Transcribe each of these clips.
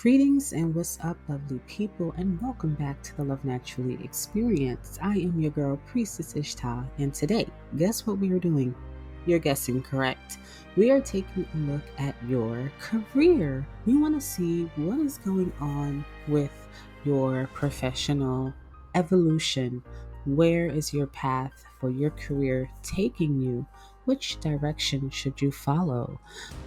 Greetings and what's up, lovely people, and welcome back to the Love Naturally experience. I am your girl, Priestess Ishtah, and today, guess what we are doing? You're guessing correct. We are taking a look at your career. We want to see what is going on with your professional evolution. Where is your path for your career taking you? Which direction should you follow?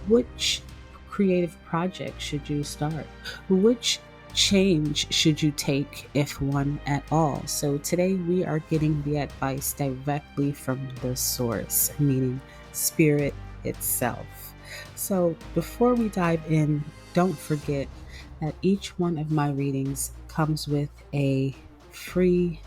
Which creative project should you start? Which change should you take, if one at all? So today we are getting the advice directly from the source, meaning spirit itself. So before we dive in, don't forget that each one of my readings comes with a free,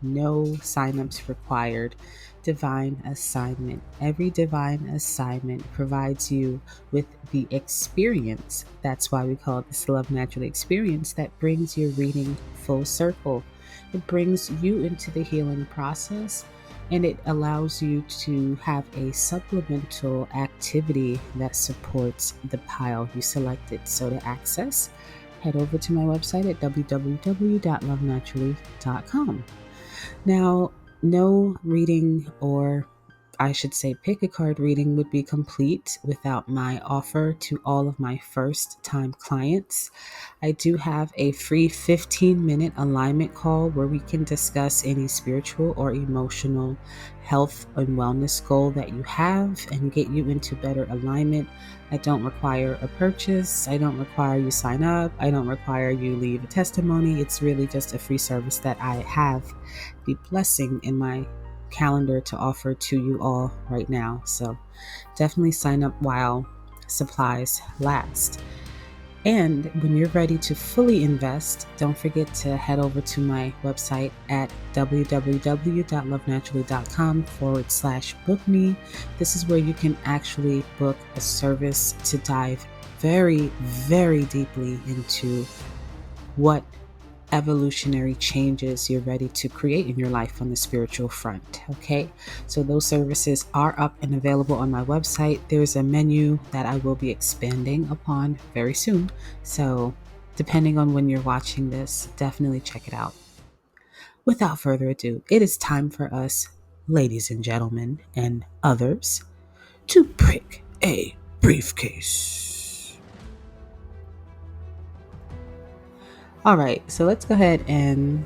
no signups required divine assignment. Every divine assignment provides you with the experience. That's why we call it the Love Naturally experience, that brings your reading full circle. It brings you into the healing process, and it allows you to have a supplemental activity that supports the pile you selected. So to access, head over to my website at www.lovenaturally.com. Now, no reading, or I should say pick a card reading, would be complete without my offer to all of my first time clients. I do have a free 15-minute alignment call where we can discuss any spiritual or emotional health and wellness goal that you have and get you into better alignment. I don't require a purchase. I don't require you sign up. I don't require you leave a testimony. It's really just a free service that I have the blessing in my calendar to offer to you all right now. So definitely sign up while supplies last. And when you're ready to fully invest, don't forget to head over to my website at www.lovenaturally.com/book me. This is where you can actually book a service to dive very, very deeply into what evolutionary changes you're ready to create in your life on the spiritual front. Okay, so those services are up and available on my website. There's a menu that I will be expanding upon very soon, so depending on when you're watching this, definitely check it out. Without further ado, it is time for us, ladies and gentlemen and others, to pick a briefcase. All right, so let's go ahead and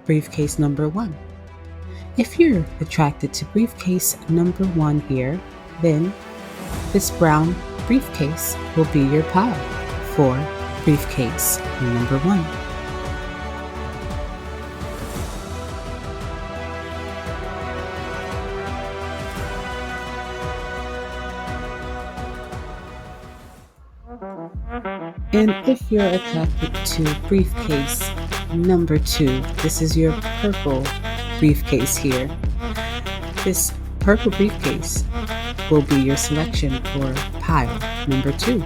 briefcase number 1. If you're attracted to briefcase number 1 here, then this brown briefcase will be your pile for briefcase number 1. And if you're attracted to briefcase number 2, this is your purple briefcase here. This purple briefcase will be your selection for pile number 2.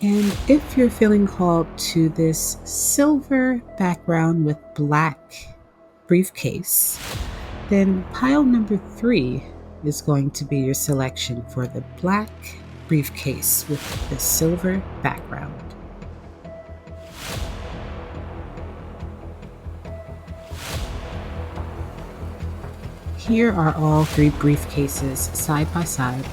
And if you're feeling called to this silver background with black briefcase, then pile number 3 is going to be your selection for the black briefcase with the silver background. Here are all 3 briefcases side by side.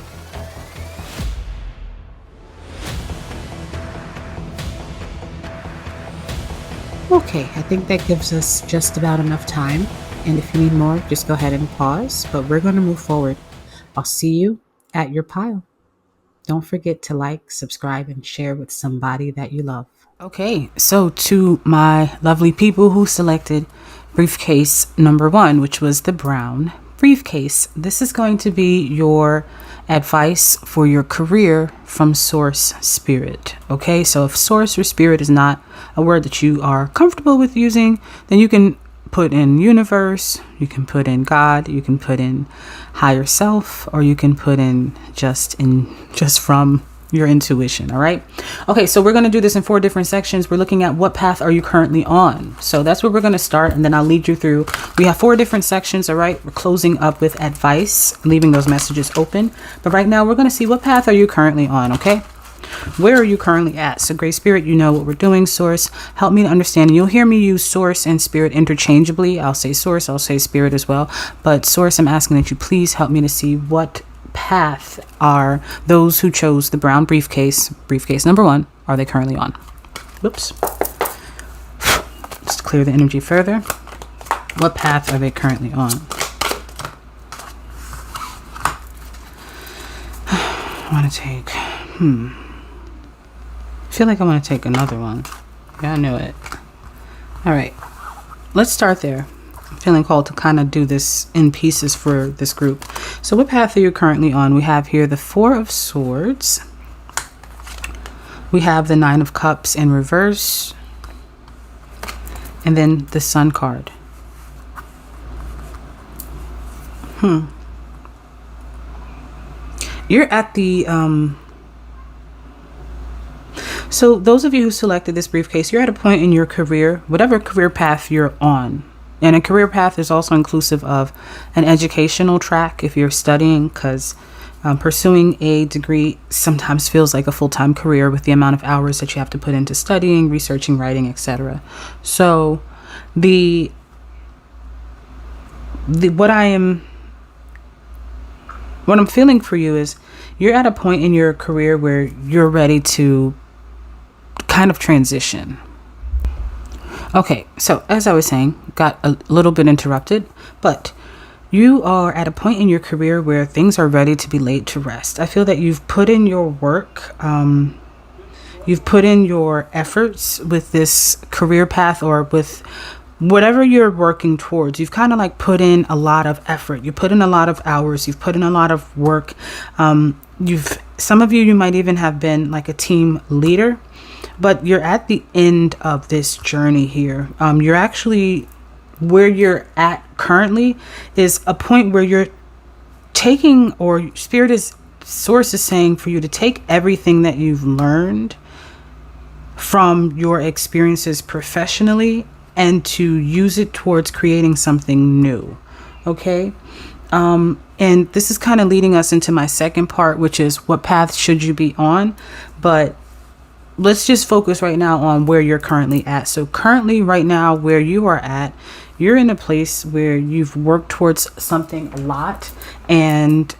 Okay, I think that gives us just about enough time. And if you need more, just go ahead and pause. But we're going to move forward. I'll see you at your pile. Don't forget to like, subscribe, and share with somebody that you love. Okay, so to my lovely people who selected briefcase number 1, which was the brown briefcase, this is going to be your advice for your career from source spirit. Okay, so if source or spirit is not a word that you are comfortable with using, then you can put in universe, you can put in God, you can put in higher self, or you can put in just from your intuition. All right. Okay. So we're going to do this in 4 different sections. We're looking at what path are you currently on? So that's where we're going to start. And then I'll lead you through. We have 4 different sections. All right. We're closing up with advice, leaving those messages open. But right now we're going to see what path are you currently on? Okay. Where are you currently at? So Great Spirit, you know what we're doing. Source, help me to understand. And you'll hear me use source and spirit interchangeably. I'll say source, I'll say spirit as well. But source, I'm asking that you please help me to see what path are those who chose the brown briefcase number 1, are they currently on? Whoops. Just clear the energy further. What path are they currently on? I want to take, I feel like I want to take another one. Yeah, I knew it. All right, let's start there. I'm feeling called to kind of do this in pieces for this group. So what path are you currently on? We have here the 4 of Swords. We have the 9 of Cups in reverse. And then the Sun card. You're at the so those of you who selected this briefcase, you're at a point in your career, whatever career path you're on. And a career path is also inclusive of an educational track if you're studying, because pursuing a degree sometimes feels like a full-time career with the amount of hours that you have to put into studying, researching, writing, etc. So what I'm feeling for you is you're at a point in your career where you're ready to kind of transition. Okay, so as I was saying, got a little bit interrupted, but you are at a point in your career where things are ready to be laid to rest. I feel that you've put in your work, you've put in your efforts with this career path, or with whatever you're working towards. You've kind of like put in a lot of effort. You put in a lot of hours. You've put in a lot of work. Some of you might even have been like a team leader, but you're at the end of this journey here. You're actually, where you're at currently is a point where you're taking, or source is saying for you to take everything that you've learned from your experiences professionally and to use it towards creating something new. Okay. And this is kind of leading us into my second part, which is what path should you be on? But let's just focus right now on where you're currently at. So currently right now where you are at, you're in a place where you've worked towards something a lot, and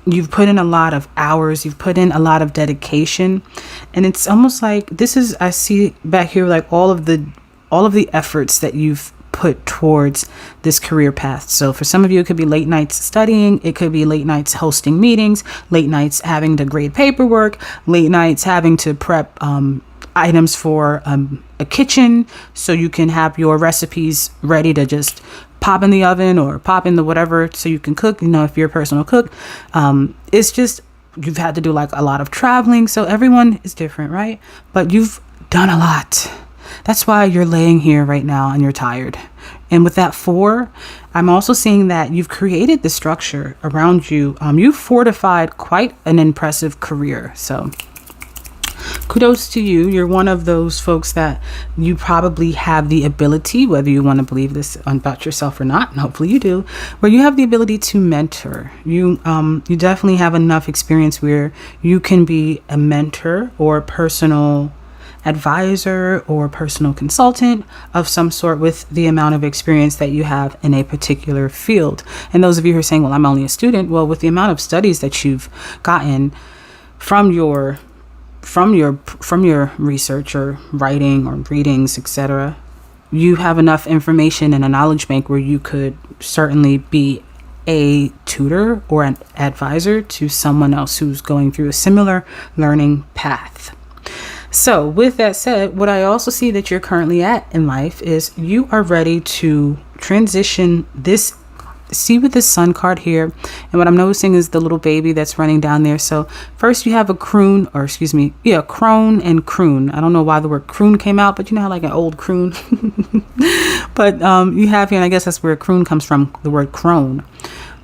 you've put in a lot of hours, you've put in a lot of dedication. And it's almost like I see back here like all of the efforts that you've put towards this career path. So for some of you, it could be late nights studying, it could be late nights hosting meetings, late nights having to grade paperwork, late nights having to prep items for a kitchen so you can have your recipes ready to just pop in the oven or pop in the whatever so you can cook, if you're a personal cook. It's just, you've had to do like a lot of traveling. So everyone is different, right? But you've done a lot. That's why you're laying here right now and you're tired. And with that 4, I'm also seeing that you've created the structure around you. You've fortified quite an impressive career. So kudos to you. You're one of those folks that you probably have the ability, whether you want to believe this about yourself or not, and hopefully you do, where you have the ability to mentor. You definitely have enough experience where you can be a mentor or a personal advisor or personal consultant of some sort with the amount of experience that you have in a particular field. And those of you who are saying, well, I'm only a student, well, with the amount of studies that you've gotten from your research or writing or readings, etc., you have enough information in a knowledge bank where you could certainly be a tutor or an advisor to someone else who's going through a similar learning path. So with that said, what I also see that you're currently at in life is you are ready to transition this. See with this Sun card here, and what I'm noticing is the little baby that's running down there. So first you have a crone and croon. I don't know why the word croon came out, but you know how like an old croon. But you have here, and I guess that's where croon comes from, the word crone.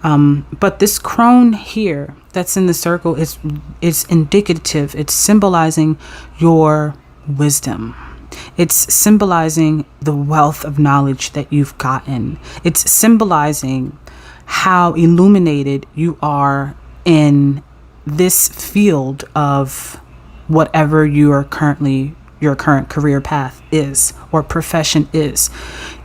But this crone here that's in the circle is indicative. It's symbolizing your wisdom. It's symbolizing the wealth of knowledge that you've gotten. It's symbolizing how illuminated you are in this field of whatever your current career path is or profession is.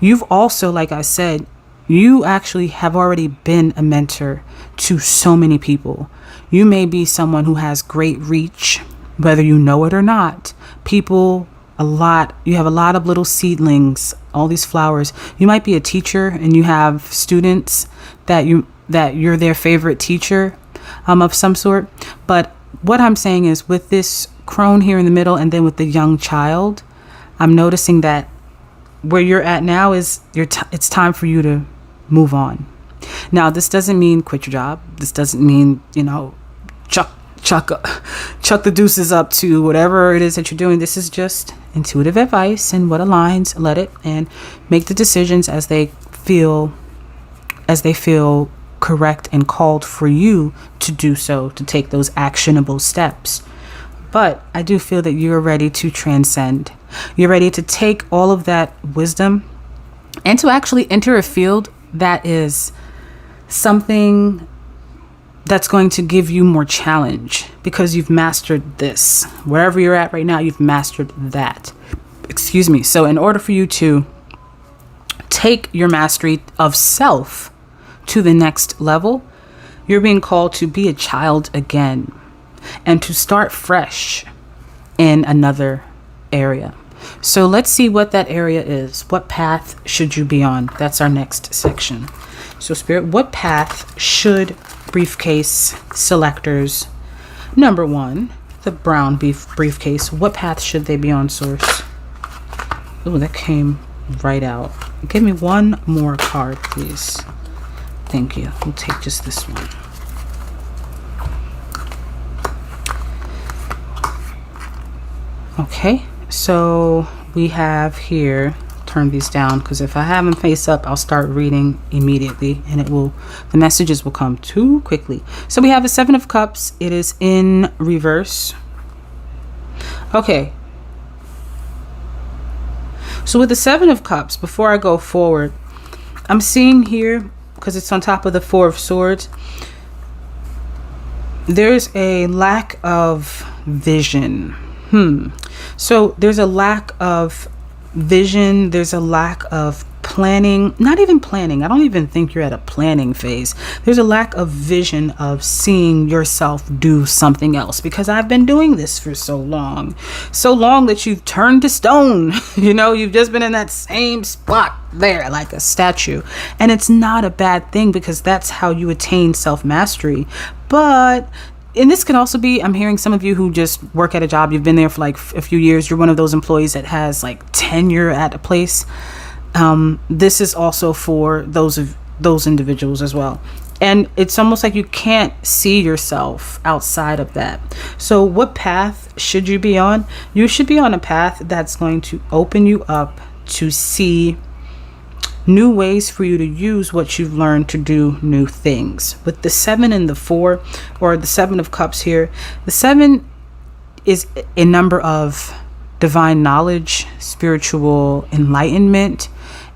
You've also, like I said, you actually have already been a mentor to so many people. You may be someone who has great reach, whether you know it or not. You have a lot of little seedlings, all these flowers. You might be a teacher and you have students that you're their favorite teacher of some sort. But what I'm saying is, with this crone here in the middle and then with the young child, I'm noticing that where you're at now is it's time for you to move on. Now, this doesn't mean quit your job. This doesn't mean, chuck the deuces up to whatever it is that you're doing. This is just intuitive advice, and what aligns, let it, and make the decisions as they feel correct and called for you to do so, to take those actionable steps. But I do feel that you're ready to transcend. You're ready to take all of that wisdom and to actually enter a field that is something that's going to give you more challenge, because you've mastered this. Wherever you're at right now, you've mastered that. Excuse me. So in order for you to take your mastery of self to the next level, you're being called to be a child again and to start fresh in another area. So let's see what that area is. What path should you be on? That's our next section. So Spirit, what path should briefcase selectors, number 1, the brown briefcase, what path should they be on, Source? Oh, that came right out. Give me one more card, please. Thank you. We'll take just this one. Okay, so we have here, turn these down, because if I have them face up, I'll start reading immediately and the messages will come too quickly. So we have the 7 of Cups. It is in reverse. Okay. So with the 7 of Cups, before I go forward, I'm seeing here, because it's on top of the 4 of Swords, there's a lack of vision. So there's a lack of vision. There's a lack of planning. Not even planning. I don't even think you're at a planning phase. There's a lack of vision of seeing yourself do something else, because I've been doing this for so long that you've turned to stone. You've just been in that same spot there like a statue, and it's not a bad thing, because that's how you attain self-mastery. And this can also be, I'm hearing some of you who just work at a job, you've been there for like a few years, you're one of those employees that has like tenure at a place. This is also for those individuals as well. And it's almost like you can't see yourself outside of that. So what path should you be on? You should be on a path that's going to open you up to see new ways for you to use what you've learned to do new things. With the 7 and the 4, or the 7 of Cups here, the 7 is a number of divine knowledge, spiritual enlightenment,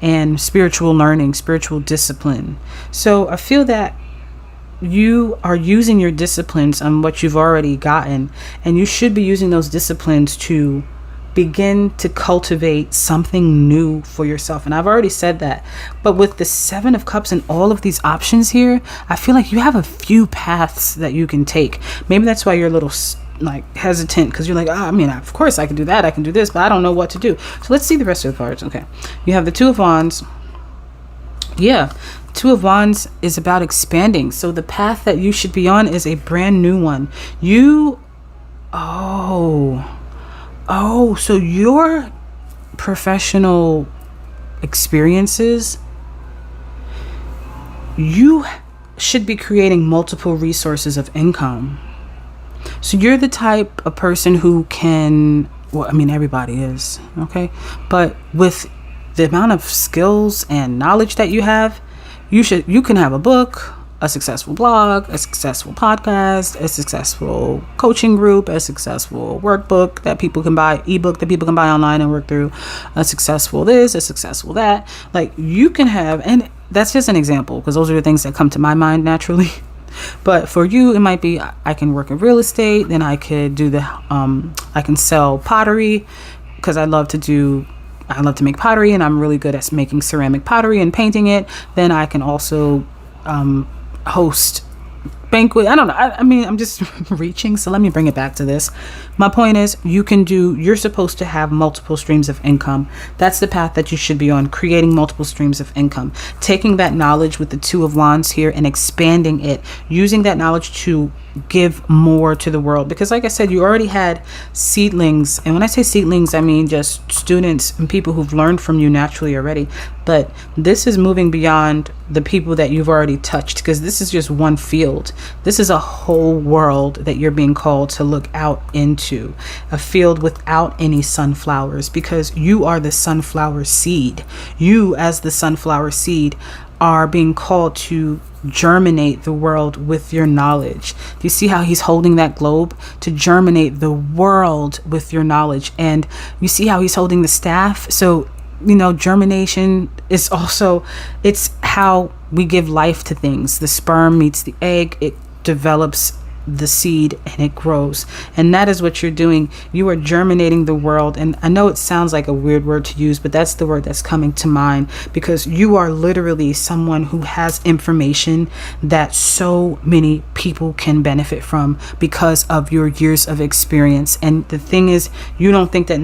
and spiritual learning, spiritual discipline. So I feel that you are using your disciplines on what you've already gotten, and you should be using those disciplines to begin to cultivate something new for yourself. And I've already said that, but with the 7 of Cups and all of these options here, I feel like you have a few paths that you can take. Maybe that's why you're a little hesitant, because you're like, of course I can do that, I can do this, but I don't know what to do. So let's see the rest of the cards. Okay, you have the 2 of Wands. Yeah, 2 of Wands is about expanding. So the path that you should be on is a brand new one. So your professional experiences, you should be creating multiple resources of income. So you're the type of person who can, everybody is, okay? But with the amount of skills and knowledge that you have, you can have a book, a successful blog, a successful podcast, a successful coaching group, a successful workbook that people can buy, ebook that people can buy online and work through, a successful this, a successful that. Like, you can have, and that's just an example because those are the things that come to my mind naturally. But for you, it might be, I can work in real estate, then I could do I can sell pottery because I love to make pottery and I'm really good at making ceramic pottery and painting it. Then I can also host banquet. I don't know. I mean, I'm just reaching. So let me bring it back to this. My point is, you're supposed to have multiple streams of income. That's the path that you should be on, creating multiple streams of income, taking that knowledge with the Two of Wands here and expanding it, using that knowledge to give more to the world. Because like I said, you already had seedlings. And when I say seedlings, I mean just students and people who've learned from you naturally already. But this is moving beyond the people that you've already touched, because this is just one field. This is a whole world that you're being called to look out into, a field without any sunflowers, because you are the sunflower seed. You, as the sunflower seed, are being called to germinate the world with your knowledge. Do you see how he's holding that globe? To germinate the world with your knowledge. And you see how he's holding the staff? So, germination is also, it's how we give life to things. The sperm meets the egg, it develops the seed and it grows. And that is what you're doing. You are germinating the world. And I know it sounds like a weird word to use, but that's the word that's coming to mind, because you are literally someone who has information that so many people can benefit from because of your years of experience. And the thing is, you don't think that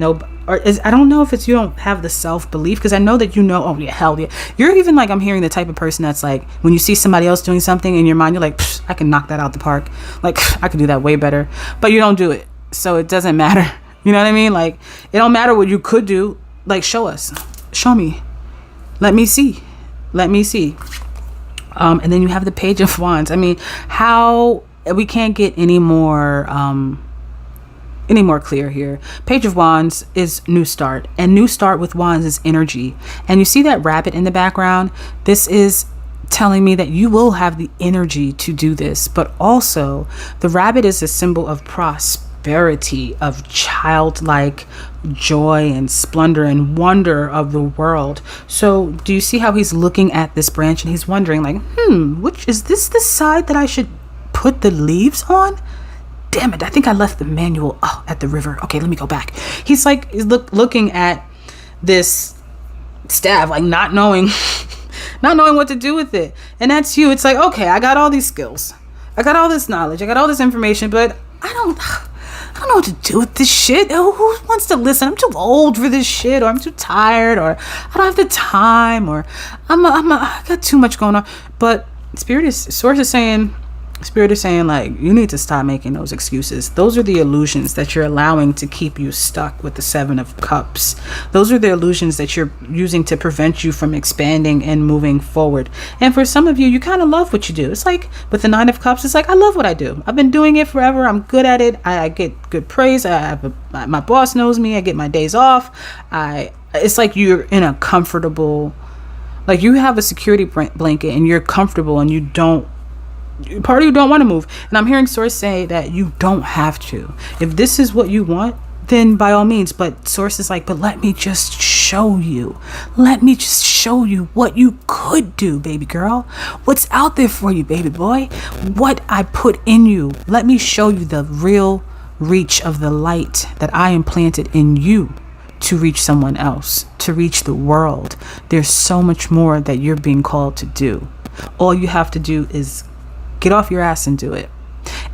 I don't know if it's you don't have the self-belief, because I know that oh yeah, hell yeah. You're even like, I'm hearing the type of person that's like, when you see somebody else doing something in your mind, you're like, I can knock that out the park. Like, I could do that way better. But you don't do it. So it doesn't matter. You know what I mean? Like, it don't matter what you could do. Like, show us. Show me. Let me see. And then you have the Page of Wands. I mean, how we can't get any more clear here. Page of Wands is new start, and new start with wands is energy. And you see that rabbit in the background? This is telling me that you will have the energy to do this, but also the rabbit is a symbol of prosperity, of childlike joy and splendor and wonder of the world. So do you see how he's looking at this branch and he's wondering like, which is this the side that I should put the leaves on? Damn it, I think I left the manual at the river. Okay, let me go back. He's like, looking at this staff, like not knowing what to do with it. And that's you. It's like, okay, I got all these skills. I got all this knowledge. I got all this information, but I don't know what to do with this shit. Who wants to listen? I'm too old for this shit, or I'm too tired, or I don't have the time, or I got too much going on. But Spirit is saying like, you need to stop making those excuses. Those are the illusions that you're allowing to keep you stuck with the Seven of Cups. Those are the illusions that you're using to prevent you from expanding and moving forward. And for some of you, you kind of love what you do. It's like with the Nine of Cups, it's like, I love what I do. I've been doing it forever. I'm good at it. I get good praise. My boss knows me. I get my days off. It's like you're in a comfortable, like you have a security blanket and you're comfortable, and you don't want to move. And I'm hearing Source say that you don't have to. If this is what you want, then by all means. But Source is like, but let me just show you. Let me just show you what you could do, baby girl. What's out there for you, baby boy. What I put in you. Let me show you the real reach of the light that I implanted in you to reach someone else, to reach the world. There's so much more that you're being called to do. All you have to do is get off your ass and do it.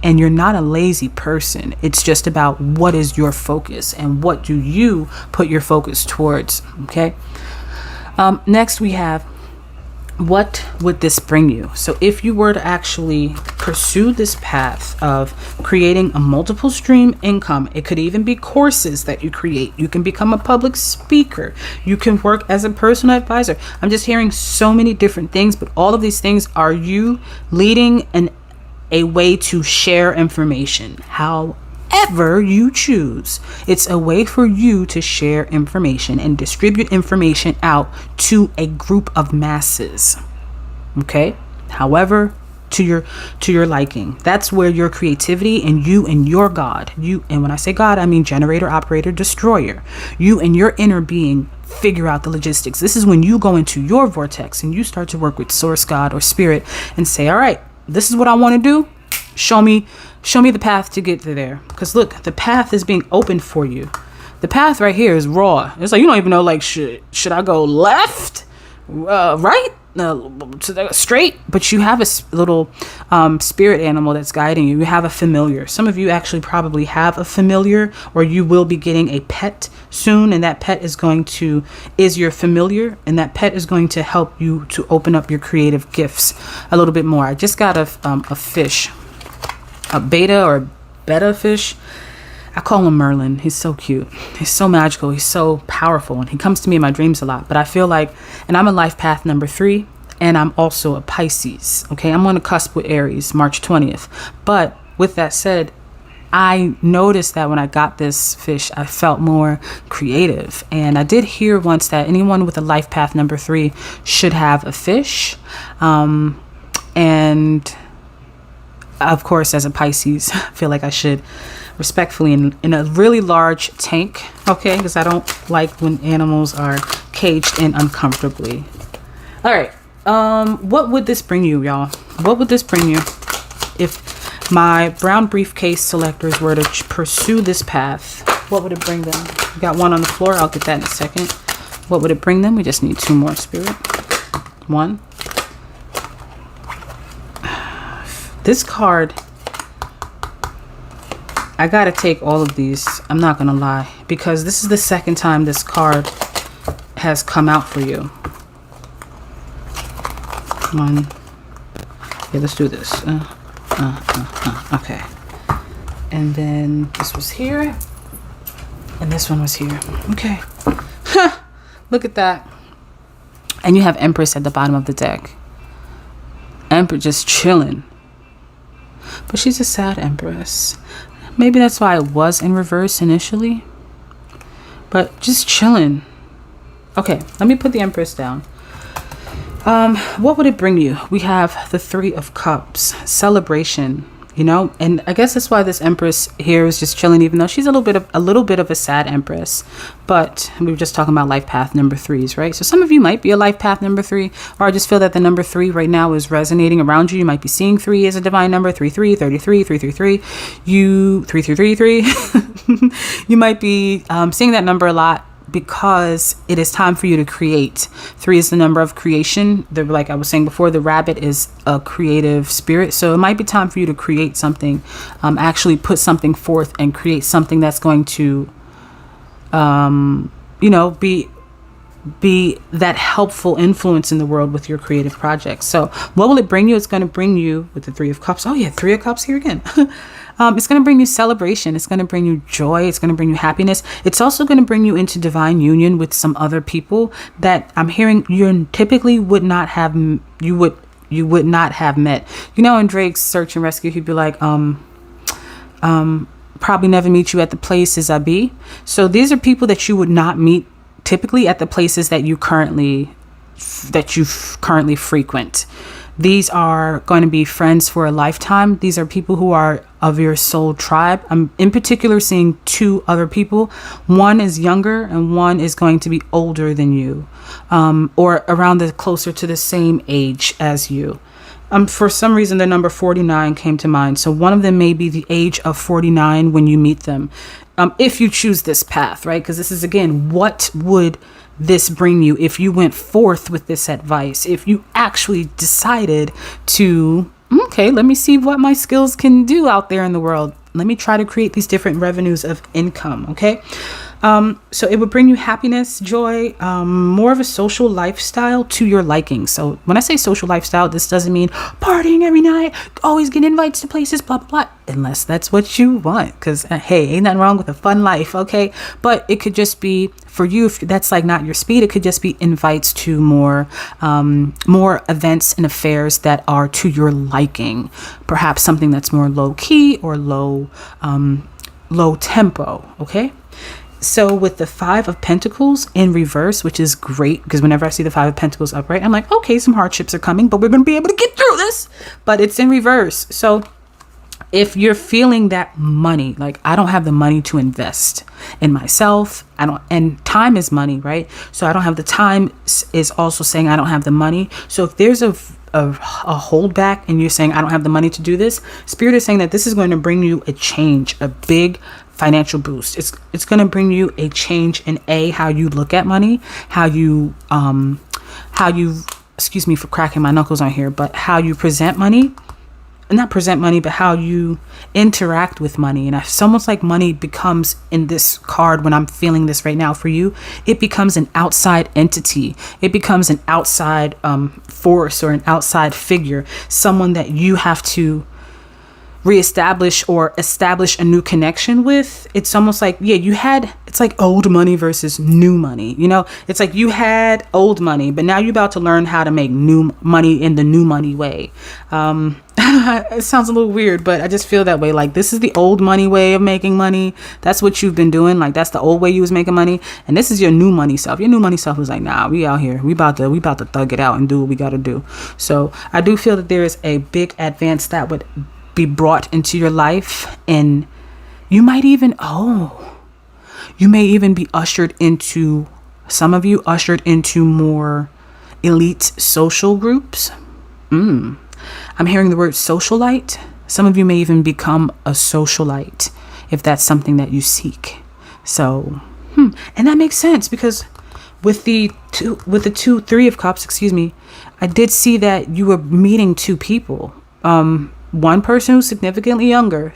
And you're not a lazy person. It's just about what is your focus and what do you put your focus towards. Okay. Next we have, what would this bring you? So if you were to actually pursue this path of creating a multiple stream income, it could even be courses that you create. You can become a public speaker. You can work as a personal advisor. I'm just hearing so many different things, but all of these things are you leading a way to share information. However you choose, it's a way for you to share information and distribute information out to a group of masses. Okay? However to your liking. That's where your creativity and you and your God, and when I say God, I mean generator, operator, destroyer, you and your inner being figure out the logistics. This is when you go into your vortex and you start to work with source, God, or spirit, and say, all right, this is what I want to do. Show me the path to get to there. Because look, the path is being opened for you. The path right here is raw. It's like, you don't even know, like, should I go left, right, to the straight? But you have a little spirit animal that's guiding you. You have a familiar. Some of you actually probably have a familiar, or you will be getting a pet soon, and that pet is your familiar, and that pet is going to help you to open up your creative gifts a little bit more. I just got a fish, a beta or betta fish. I call him Merlin. He's so cute. He's so magical. He's so powerful. And he comes to me in my dreams a lot. But I feel like, and I'm a life path number 3, and I'm also a Pisces. Okay, I'm on the cusp with Aries, March 20th. But with that said, I noticed that when I got this fish, I felt more creative. And I did hear once that anyone with a life path number 3 should have a fish. And of course, as a Pisces, I feel like I should respectfully in a really large tank, okay? Because I don't like when animals are caged in uncomfortably. All right, what would this bring you, y'all? What would this bring you if my brown briefcase selectors were to pursue this path? What would it bring them? We got one on the floor. I'll get that in a second. What would it bring them? We just need 2 more, spirit. 1. This card, I gotta take all of these, I'm not gonna lie, because this is the second time this card has come out for you. Come on. Okay, let's do this. Okay. And then this was here, and this one was here. Okay. Look at that. And you have Empress at the bottom of the deck. Empress just chilling. But she's a sad Empress. Maybe that's why it was in reverse initially. But just chilling. Okay, let me put the Empress down. What would it bring you? We have the 3 of Cups. Celebration. You know, and I guess that's why this Empress here is just chilling, even though she's a little bit of a sad Empress. But we were just talking about life path number 3s, right? So some of you might be a life path number 3, or I just feel that the number 3 right now is resonating around you. You might be seeing 3 as a divine number, 33, 33, 333. You 3333. You might be seeing that number a lot, because it is time for you to create. 3 is the number of creation. Like I was saying before, the rabbit is a creative spirit. So it might be time for you to create something, actually put something forth and create something that's going to, be that helpful influence in the world with your creative projects. So what will it bring you? It's going to bring you, with the 3 of Cups. Oh yeah, 3 of Cups here again. It's going to bring you celebration. It's going to bring you joy. It's going to bring you happiness. It's also going to bring you into divine union with some other people that I'm hearing you typically would not have. You would not have met. You know, in Drake's Search and Rescue, he'd be like, probably never meet you at the places I be. So these are people that you would not meet typically at the places that you currently frequent. These are going to be friends for a lifetime. These are people who are of your soul tribe. I'm in particular seeing 2 other people. One is younger and one is going to be older than you, or around closer to the same age as you. For some reason, the number 49 came to mind. So one of them may be the age of 49 when you meet them. If you choose this path, right? Because this is, again, what would this bring you if you went forth with this advice? If you actually decided to, okay, let me see what my skills can do out there in the world. Let me try to create these different revenues of income, okay? So it would bring you happiness, joy, more of a social lifestyle to your liking. So when I say social lifestyle, this doesn't mean partying every night, always getting invites to places, blah, blah, blah, unless that's what you want. Because, hey, ain't nothing wrong with a fun life, okay? But it could just be, for you, if that's like not your speed, it could just be invites to more events and affairs that are to your liking. Perhaps something that's more low key or low tempo, okay? So with the Five of Pentacles in reverse, which is great, because whenever I see the Five of Pentacles upright, I'm like, okay, some hardships are coming, but we're going to be able to get through this. But it's in reverse. So if you're feeling that money, like I don't have the money to invest in myself, and time is money, right? So I don't have the time is also saying I don't have the money. So if there's a holdback and you're saying I don't have the money to do this, Spirit is saying that this is going to bring you a change, a big financial boost. It's going to bring you a change in how you look at money, how you excuse me for cracking my knuckles on here, but how you present money. Not present money, but how you interact with money. And it's almost like money becomes, in this card, when I'm feeling this right now for you, it becomes an outside entity. It becomes an outside force or an outside figure, someone that you have to reestablish or establish a new connection with. It's almost like, it's like old money versus new money. It's like you had old money, but now you're about to learn how to make new money in the new money way. It sounds a little weird, but I just feel that way. Like, this is the old money way of making money. That's what you've been doing. Like, that's the old way you was making money. And this is your new money self. Your new money self is like, nah, we out here. We about to thug it out and do what we got to do. So I do feel that there is a big advance that would be brought into your life, and you may even be ushered into, some of you ushered into more elite social groups. I'm hearing the word socialite. Some of you may even become a socialite if that's something that you seek. So, and that makes sense, because with the Three of Cups, I did see that you were meeting two people. One person who's significantly younger,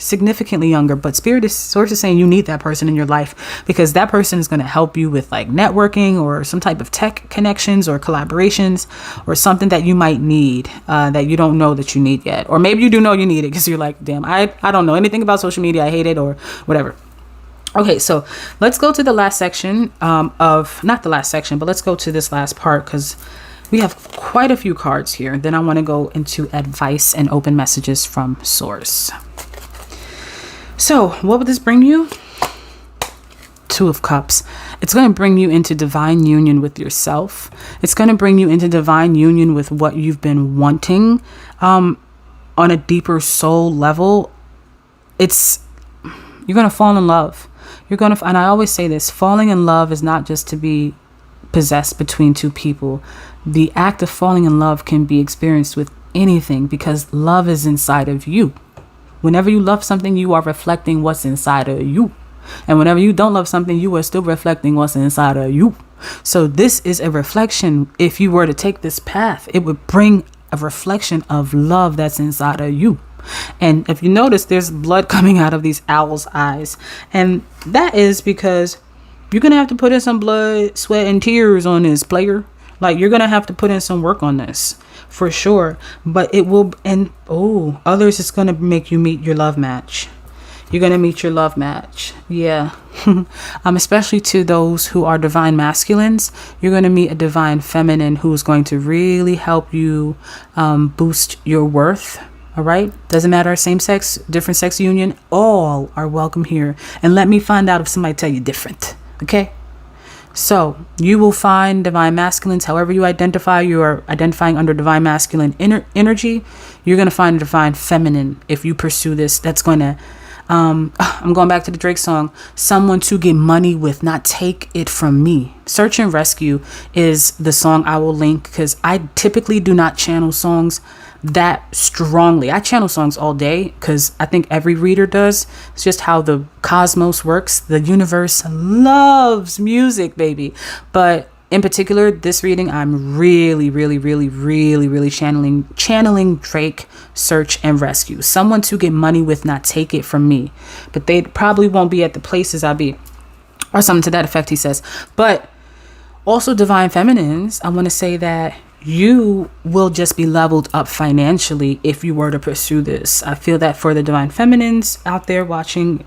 but Spirit is sort of saying you need that person in your life, because that person is going to help you with like networking or some type of tech connections or collaborations or something that you might need that you don't know that you need yet. Or maybe you do know you need it because you're like, damn, I don't know anything about social media. I hate it or whatever. Okay, so let's go to the last section not the last section, but let's go to this last part, because we have quite a few cards here. Then I want to go into advice and open messages from source. So what would this bring you? Two of Cups. It's going to bring you into divine union with yourself. It's going to bring you into divine union with what you've been wanting on a deeper soul level. You're going to fall in love. And I always say this, falling in love is not just to be possessed between two people. The act of falling in love can be experienced with anything, because love is inside of you. Whenever you love something, you are reflecting what's inside of you. And whenever you don't love something, you are still reflecting what's inside of you. So this is a reflection. If you were to take this path, it would bring a reflection of love that's inside of you. And if you notice, there's blood coming out of these owl's eyes. And that is because you're going to have to put in some blood, sweat, and tears on this, player. Like, you're going to have to put in some work on this for sure. But it will, others, it's going to make you meet your love match. You're going to meet your love match. Yeah. Especially to those who are divine masculines, you're going to meet a divine feminine who's going to really help you boost your worth. All right. Doesn't matter, same sex, different sex union, all are welcome here. And let me find out if somebody tell you different. Okay. So you will find divine masculines. However you identify, you are identifying under divine masculine energy. You're going to find a divine feminine if you pursue this. That's going to, I'm going back to the Drake song, someone to get money with, not take it from me. Search and Rescue is the song I will link, because I typically do not channel songs that strongly. I channel songs all day because I think every reader does. It's just how the cosmos works. The universe loves music, baby. But in particular, this reading, I'm really channeling Drake, Search and Rescue. Someone to get money with, not take it from me. But they probably won't be at the places I be, or something to that effect, he says. But also divine feminines, I want to say that you will just be leveled up financially if you were to pursue this. I feel that for the divine feminines out there watching,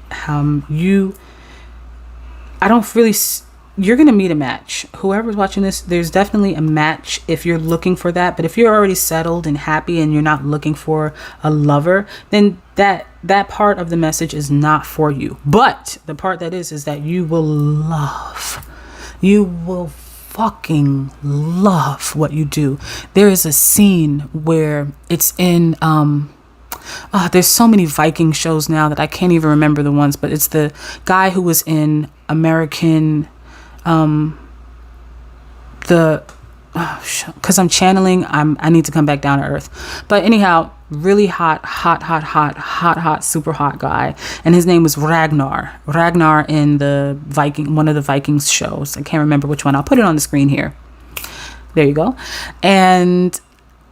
you're going to meet a match. Whoever's watching this, there's definitely a match if you're looking for that. But if you're already settled and happy and you're not looking for a lover, then that part of the message is not for you. But the part that is that you will fucking love what you do. There is a scene where it's in there's so many Viking shows now that I can't even remember the ones, but it's the guy who was in American because I'm channeling, I need to come back down to earth. But anyhow, really hot, super hot guy, and his name was Ragnar in the one of the Vikings shows. I can't remember which one. I'll put it on the screen here. There you go. And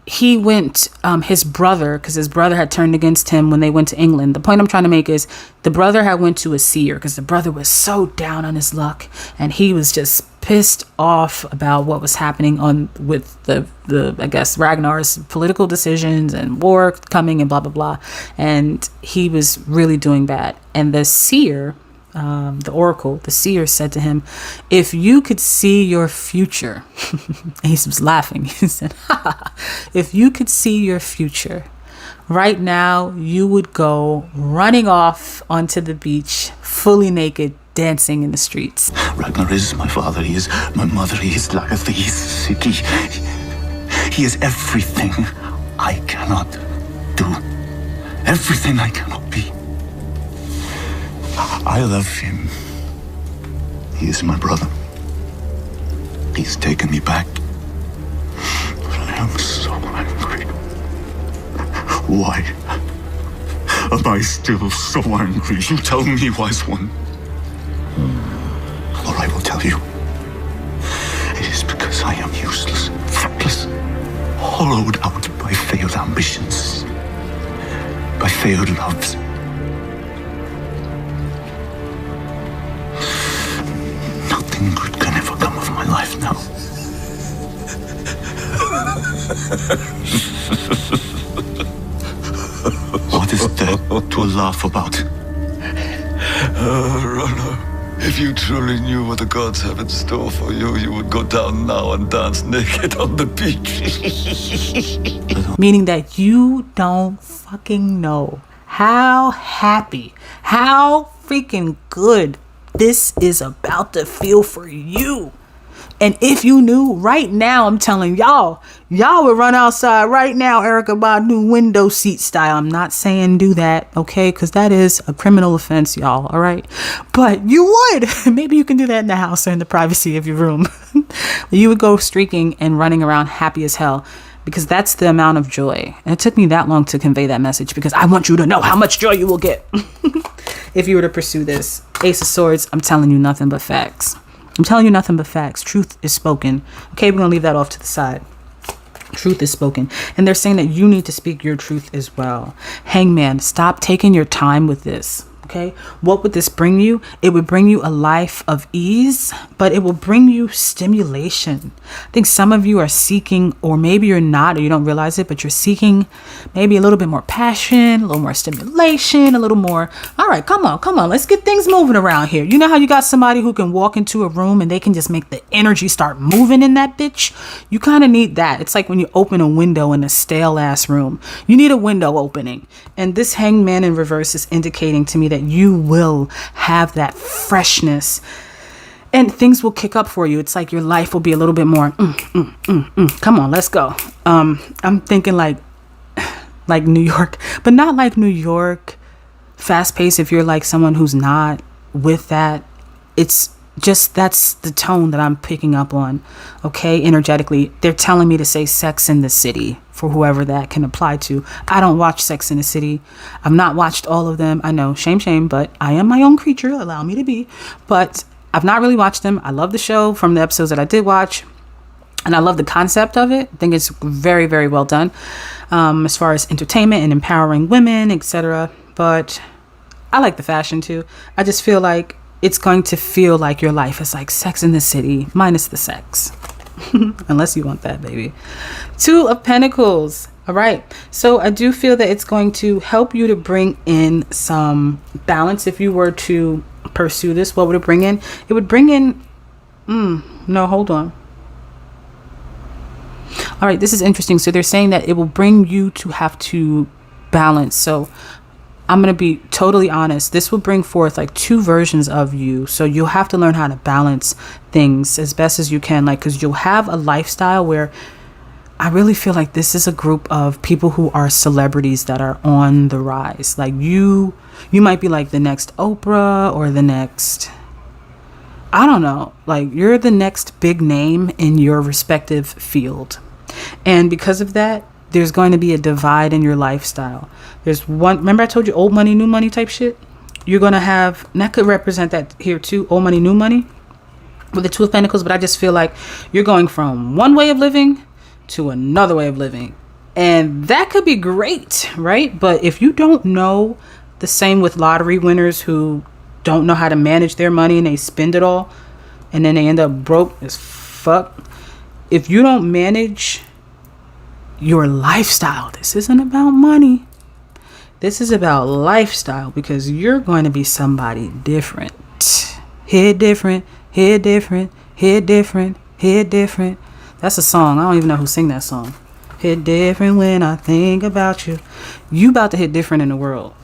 he went, his brother, because his brother had turned against him when they went to England. The point I'm trying to make is the brother had went to a seer because the brother was so down on his luck, and he was just pissed off about what was happening with the I guess Ragnar's political decisions and war coming and blah blah blah, and he was really doing bad. And the seer, the oracle, the seer said to him, if you could see your future, and he was laughing, he said, if you could see your future right now, you would go running off onto the beach, fully naked, dancing in the streets. Ragnar is my father, he is my mother, he is Lilith, he is City. He is everything I cannot do, everything I cannot be. I love him. He is my brother. He's taken me back. But I am so angry. Why am I still so angry? You tell me, wise one. Or I will tell you. It is because I am useless, feckless, hollowed out by failed ambitions, by failed loves. Nothing good can ever come of my life now. What is there to laugh about? Runner, if you truly knew what the gods have in store for you, you would go down now and dance naked on the beach. Meaning that you don't fucking know how happy, how freaking good this is about to feel for you. And if you knew right now, I'm telling y'all would run outside right now, Erykah Badu window seat style. I'm not saying do that, okay? Because that is a criminal offense, y'all, all right? But you would. Maybe you can do that in the house or in the privacy of your room. You would go streaking and running around happy as hell, because that's the amount of joy. And it took me that long to convey that message, because I want you to know how much joy you will get if you were to pursue this. Ace of Swords, I'm telling you nothing but facts. I'm telling you nothing but facts. Truth is spoken. Okay, we're going to leave that off to the side. Truth is spoken. And they're saying that you need to speak your truth as well. Hangman, stop taking your time with this. Okay, what would this bring you? It would bring you a life of ease, but it will bring you stimulation. I think some of you are seeking, or maybe you're not, or you don't realize it, but you're seeking maybe a little bit more passion, a little more stimulation, a little more. All right, come on, let's get things moving around here. You know how you got somebody who can walk into a room and they can just make the energy start moving in that bitch? You kind of need that. It's like when you open a window in a stale ass room. You need a window opening. And this Hangman in reverse is indicating to me that you will have that freshness and things will kick up for you. It's like your life will be a little bit more come on, let's go. I'm thinking like New York, but not like New York fast paced. If you're like someone who's not with that, it's just, that's the tone that I'm picking up on. Okay, energetically, they're telling me to say Sex in the City for whoever that can apply to. I don't watch Sex in the City. I've not watched all of them. I know, shame, but I am my own creature. Allow me to be. But I've not really watched them. I love the show from the episodes that I did watch, and I love the concept of it. I think it's very, very well done, as far as entertainment and empowering women, etc. But I like the fashion too. I just feel like it's going to feel like your life is like Sex in the City minus the sex. Unless you want that, baby. Two of Pentacles. All right. So I do feel that it's going to help you to bring in some balance. If you were to pursue this, what would it bring in? It would bring in No, hold on. All right, this is interesting. So they're saying that it will bring you to have to balance. So I'm going to be totally honest. This will bring forth like two versions of you. So you'll have to learn how to balance things as best as you can. Like, because you'll have a lifestyle where I really feel like this is a group of people who are celebrities that are on the rise. Like you might be like the next Oprah or the next, I don't know, like you're the next big name in your respective field. And because of that, there's going to be a divide in your lifestyle. There's one, remember I told you old money, new money type shit? You're going to have, and that could represent that here too, old money, new money with the Two of Pentacles. But I just feel like you're going from one way of living to another way of living. And that could be great, right? But if you don't know, the same with lottery winners who don't know how to manage their money and they spend it all and then they end up broke as fuck. If you don't manage your lifestyle, this isn't about money. This is about lifestyle, because you're going to be somebody different. Head different, head different, head different, head different. That's a song. I don't even know who sing that song. Hit different when I think about you. You about to hit different in the world.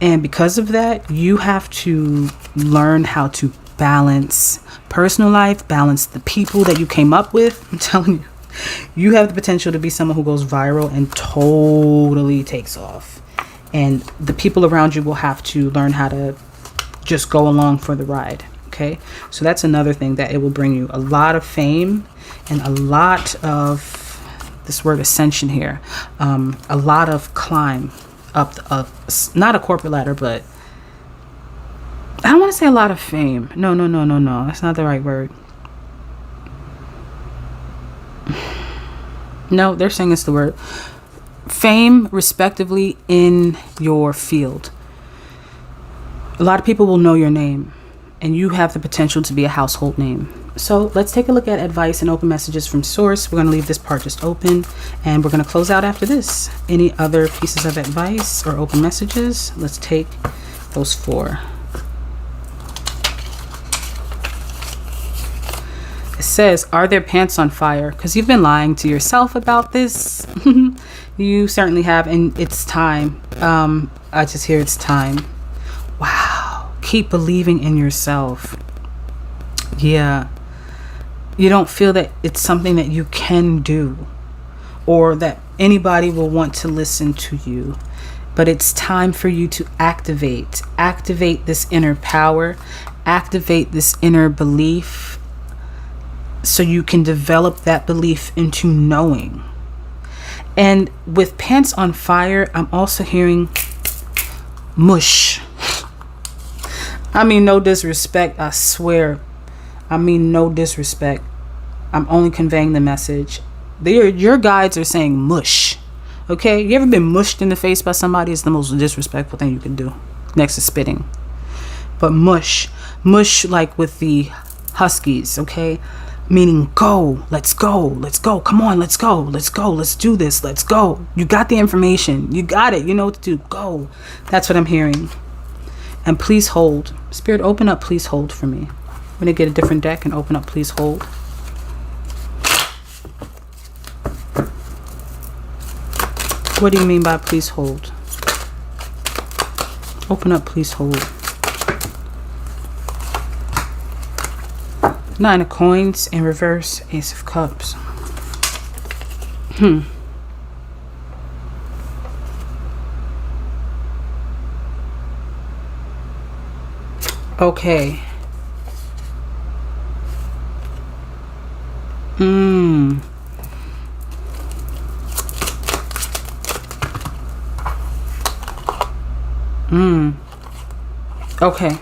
And because of that, you have to learn how to balance personal life, balance the people that you came up with. I'm telling you, you have the potential to be someone who goes viral and totally takes off. And the people around you will have to learn how to just go along for the ride. Okay, so that's another thing that it will bring you. A lot of fame and a lot of, this word ascension here, a lot of climb up, not a corporate ladder, but I don't want to say a lot of fame. No. That's not the right word. No, they're saying it's the word. Fame, respectively, in your field. A lot of people will know your name, and you have the potential to be a household name. So let's take a look at advice and open messages from source. We're going to leave this part just open, and we're going to close out after this. Any other pieces of advice or open messages? Let's take those 4. It says, are their pants on fire? Because you've been lying to yourself about this. You certainly have, and it's time. I just hear it's time. Wow. Keep believing in yourself. Yeah. You don't feel that it's something that you can do or that anybody will want to listen to you. But it's time for you to activate this inner power, activate this inner belief, so you can develop that belief into knowing. And with pants on fire, I'm also hearing mush. I mean, no disrespect, I swear. I mean, no disrespect. I'm only conveying the message. Your guides are saying mush. Okay? You ever been mushed in the face by somebody? It's the most disrespectful thing you can do, next to spitting. But mush like with the Huskies, okay? Meaning go, let's go, come on, let's go, let's do this, let's go. You got the information, you got it, you know what to do, go. That's what I'm hearing. And please hold. Spirit, open up, please hold for me. I'm going to get a different deck and open up, please hold. What do you mean by please hold? Open up, please hold. 9 of coins in reverse, Ace of Cups. Okay. Okay.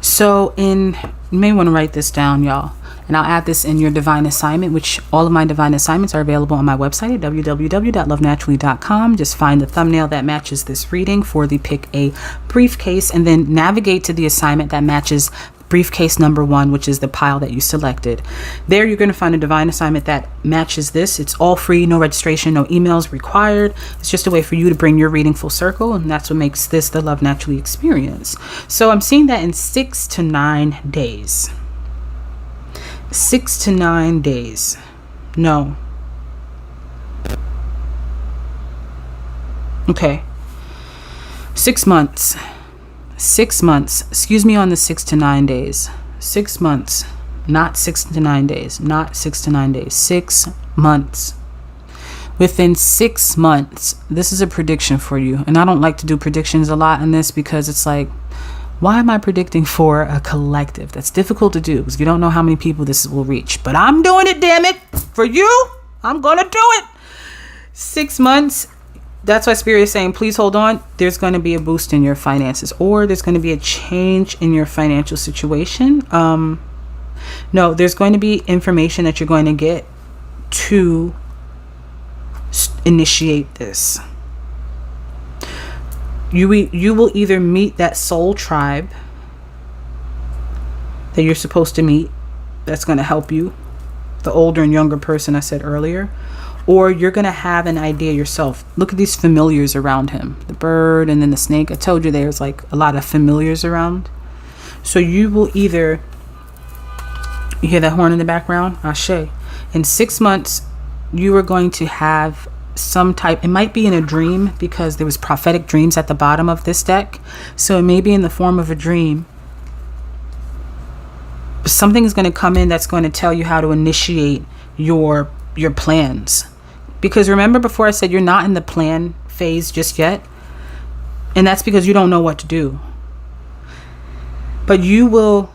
So you may want to write this down, y'all. And I'll add this in your divine assignment, which all of my divine assignments are available on my website at www.lovenaturally.com. Just find the thumbnail that matches this reading for the Pick-a-Briefcase, and then navigate to the assignment that matches briefcase number 1, which is the pile that you selected. There you're going to find a divine assignment that matches this. It's all free, no registration, no emails required. It's just a way for you to bring your reading full circle, and that's what makes this the Love Naturally experience. So I'm seeing that in 6 to 9 days. 6 to 9 days. No. Okay. 6 months. 6 months. Excuse me on the 6 to 9 days. 6 months. Not 6 to 9 days. Not 6 to 9 days. 6 months. Within 6 months, this is a prediction for you. And I don't like to do predictions a lot in this because it's like, why am I predicting for a collective? That's difficult to do because you don't know how many people this will reach. But I'm doing it, damn it. For you, I'm going to do it. 6 months. That's why Spirit is saying, please hold on. There's going to be a boost in your finances, or there's going to be a change in your financial situation. No, there's going to be information that you're going to get to initiate this. You will either meet that soul tribe that you're supposed to meet, that's going to help you, the older and younger person I said earlier, or you're going to have an idea yourself. Look at these familiars around him, the bird and then the snake. I told you there's like a lot of familiars around. So you will either, you hear that horn in the background? Ashe. In 6 months, you are going to have some type, it might be in a dream because there was prophetic dreams at the bottom of this deck. So it may be in the form of a dream. Something is going to come in that's going to tell you how to initiate your plans. Because remember before I said you're not in the plan phase just yet. And that's because you don't know what to do. But you will,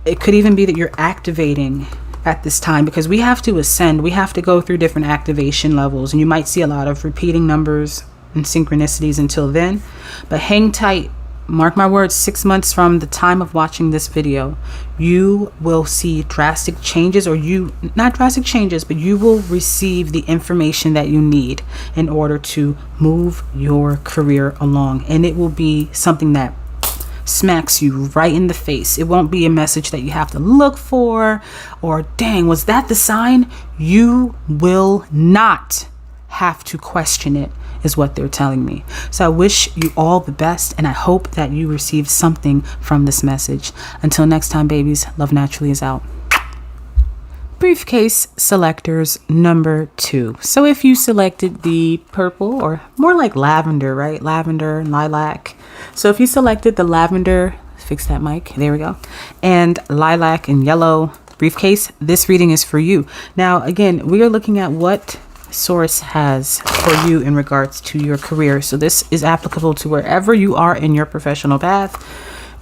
it could even be that you're activating at this time, because we have to ascend. We have to go through different activation levels. And you might see a lot of repeating numbers and synchronicities until then. But hang tight. Mark my words, 6 months from the time of watching this video, you will see drastic changes, or not drastic changes, but you will receive the information that you need in order to move your career along. And it will be something that smacks you right in the face. It won't be a message that you have to look for, or dang, was that the sign? You will not have to question it, is what they're telling me. So I wish you all the best, and I hope that you receive something from this message. Until next time, babies, Love Naturally is out. Briefcase selectors number 2. So if you selected the purple, or more like lavender, right? Lavender and lilac. So if you selected the lavender, fix that mic, there we go, and lilac and yellow briefcase, this reading is for you. Now, again, we are looking at what Source has for you in regards to your career. So this is applicable to wherever you are in your professional path.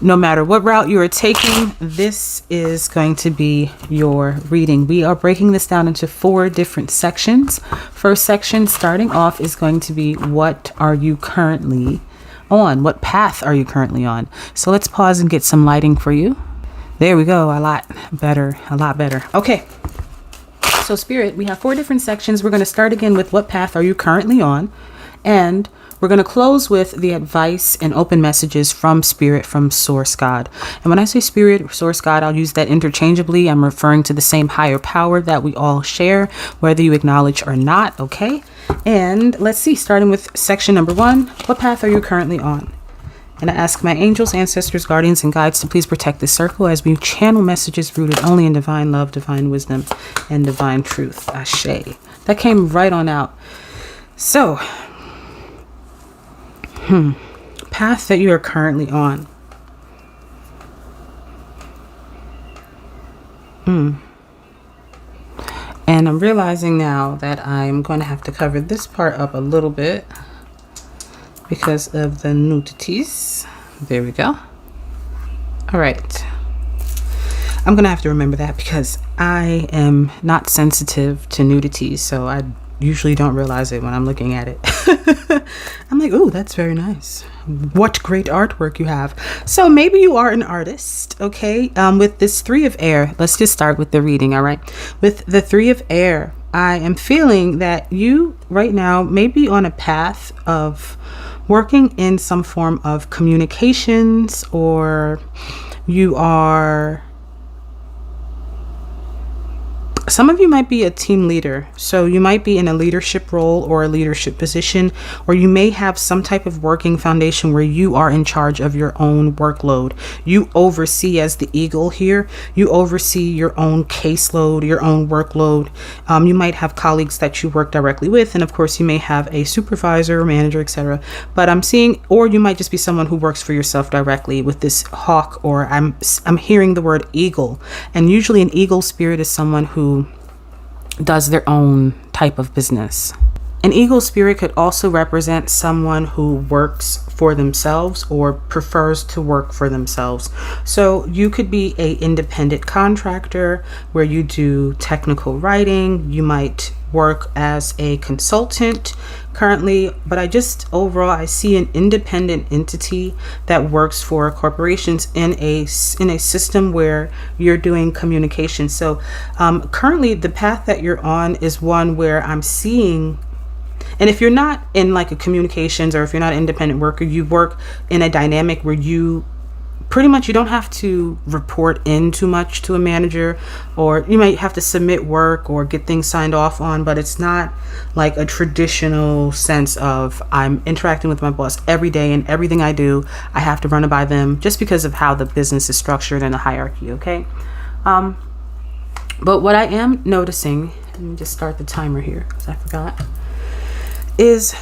No matter what route you are taking, this is going to be your reading. We are breaking this down into 4 different sections. First section, starting off, is going to be, what are you currently on? What path are you currently on? So let's pause and get some lighting for you. There we go. A lot better. Okay. So Spirit, we have 4 different sections. We're going to start again with what path are you currently on? And we're going to close with the advice and open messages from Spirit, from Source God. And when I say Spirit, Source God, I'll use that interchangeably. I'm referring to the same higher power that we all share, whether you acknowledge or not. Okay. And let's see, starting with section number 1, what path are you currently on? And I ask my angels, ancestors, guardians, and guides to please protect this circle as we channel messages rooted only in divine love, divine wisdom, and divine truth. Ashe. That came right on out. So, path that you are currently on. And I'm realizing now that I'm going to have to cover this part up a little bit because of the nudities. There we go. All right. I'm going to have to remember that because I am not sensitive to nudities, so I usually don't realize it when I'm looking at it. I'm like, oh, that's very nice. What great artwork you have. So maybe you are an artist, okay? With this 3 of air, let's just start with the reading, all right? With the 3 of air, I am feeling that you right now may be on a path of working in some form of communications, or you are some of you might be a team leader. So you might be in a leadership role or a leadership position, or you may have some type of working foundation where you are in charge of your own workload. You oversee, as the eagle here, you oversee your own caseload, your own workload. You might have colleagues that you work directly with, and of course you may have a supervisor, manager, etc. But I'm seeing, or you might just be someone who works for yourself directly with this hawk, or I'm hearing the word eagle, and usually an eagle spirit is someone who does their own type of business. An eagle spirit could also represent someone who works for themselves or prefers to work for themselves. So you could be an independent contractor where you do technical writing. You might work as a consultant currently, but I see an independent entity that works for corporations in a system where you're doing communication. So currently the path that you're on is one where I'm seeing, and if you're not in like a communications, or if you're not an independent worker, you work in a dynamic where you pretty much, you don't have to report in too much to a manager, or you might have to submit work or get things signed off on, but it's not like a traditional sense of I'm interacting with my boss every day and everything I do, I have to run it by them, just because of how the business is structured and the hierarchy, okay? But what I am noticing, let me just start the timer here because I forgot, is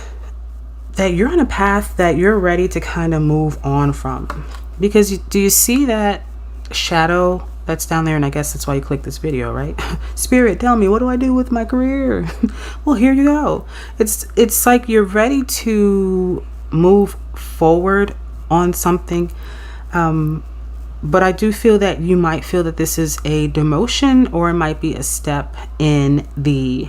that you're on a path that you're ready to kind of move on from. Because do you see that shadow that's down there? And I guess that's why you clicked this video, right? Spirit, tell me, what do I do with my career? Well, here you go. It's like you're ready to move forward on something. But I do feel that you might feel that this is a demotion, or it might be a step in the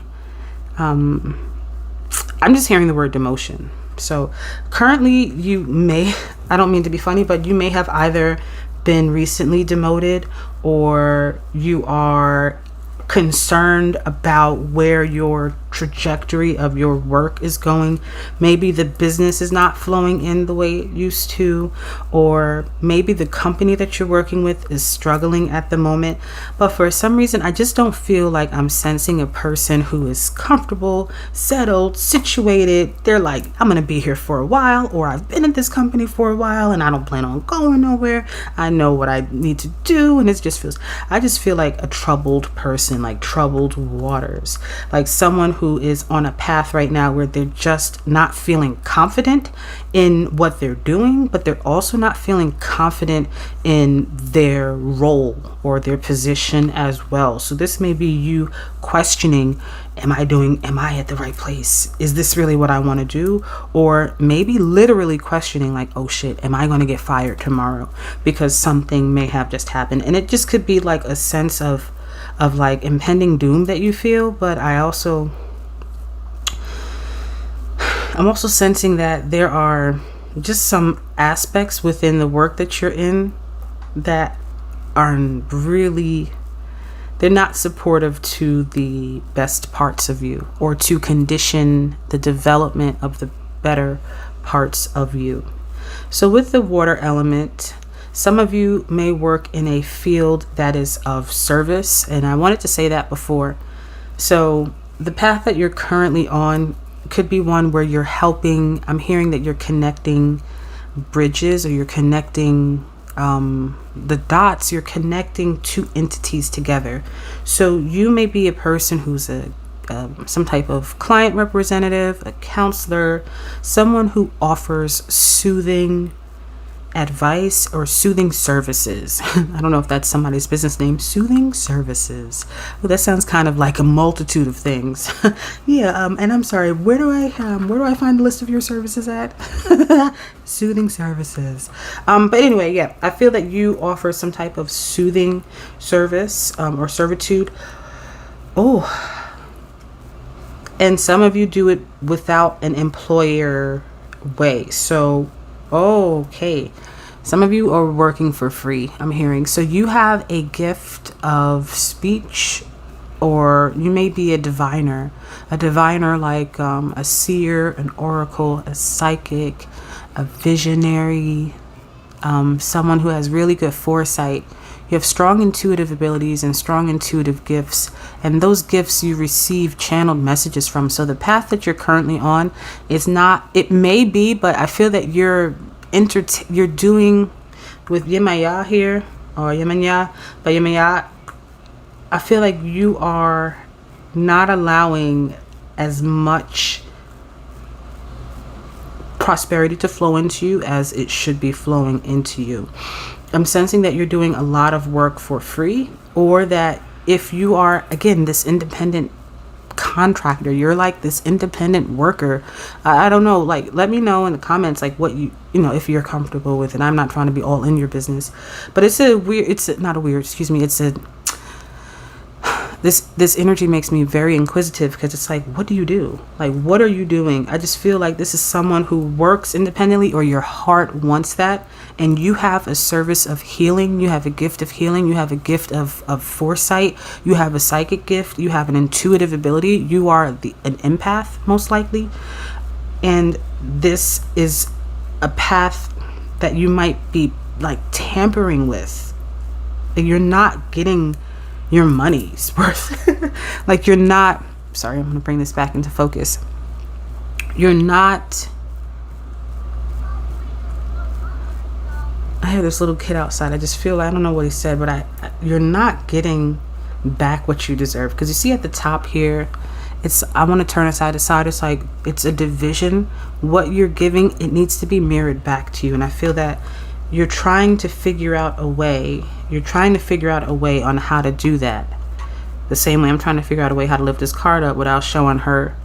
I'm just hearing the word demotion. So currently you may, I don't mean to be funny, but you may have either been recently demoted, or you are concerned about where your trajectory of your work is going. Maybe the business is not flowing in the way it used to, or maybe the company that you're working with is struggling at the moment. But for some reason, I just don't feel like I'm sensing a person who is comfortable, settled, situated. They're like, I'm gonna be here for a while, or I've been at this company for a while and I don't plan on going nowhere. I know what I need to do, and I just feel like a troubled person, like troubled waters, like someone who is on a path right now where they're just not feeling confident in what they're doing, but they're also not feeling confident in their role or their position as well. So this may be you questioning, am I at the right place? Is this really what I want to do? Or maybe literally questioning, like, oh shit, am I going to get fired tomorrow because something may have just happened? And it just could be like a sense of like impending doom that you feel. But I'm also sensing that there are just some aspects within the work that you're in that are really, they're not supportive to the best parts of you, or to condition the development of the better parts of you. So with the water element, some of you may work in a field that is of service, and I wanted to say that before. So the path that you're currently on could be one where you're helping. I'm hearing that you're connecting bridges, or you're connecting the dots. You're connecting two entities together. So you may be a person who's some type of client representative, a counselor, someone who offers soothing advice or soothing services. I don't know if that's somebody's business name, soothing services. Well, that sounds kind of like a multitude of things. Yeah, and I'm sorry, where do I find the list of your services at? Soothing services. But anyway, yeah, I feel that you offer some type of soothing service or servitude. Oh, and some of you do it without an employer way. So okay, some of you are working for free, I'm hearing. So you have a gift of speech, or you may be a diviner like a seer, an oracle, a psychic, a visionary, someone who has really good foresight. You have strong intuitive abilities and strong intuitive gifts, and those gifts you receive channeled messages from. So the path that you're currently on is not, it may be, but I feel that you're doing with Yemaya here, or Yemaya, but Yemaya, I feel like you are not allowing as much prosperity to flow into you as it should be flowing into you. I'm sensing that you're doing a lot of work for free, or that if you are, again, this independent contractor, you're like this independent worker. I don't know, like, let me know in the comments, like, what you know, if you're comfortable with it. I'm not trying to be all in your business, but it's this energy makes me very inquisitive, because it's like, what do you do? Like, what are you doing? I just feel like this is someone who works independently, or your heart wants that, and you have a service of healing. You have a gift of healing. You have a gift of foresight. You have a psychic gift. You have an intuitive ability. You are an empath, most likely. And this is a path that you might be like tampering with. And you're not getting your money's worth. Like, you're not, sorry, I'm going to bring this back into focus. You're not, I hear this little kid outside. I just feel, I don't know what he said, but you're not getting back what you deserve. Because you see at the top here, I want to turn it side to side. It's like, it's a division. What you're giving, it needs to be mirrored back to you. And I feel that you're trying to figure out a way. You're trying to figure out a way on how to do that. The same way I'm trying to figure out a way how to lift this card up without showing her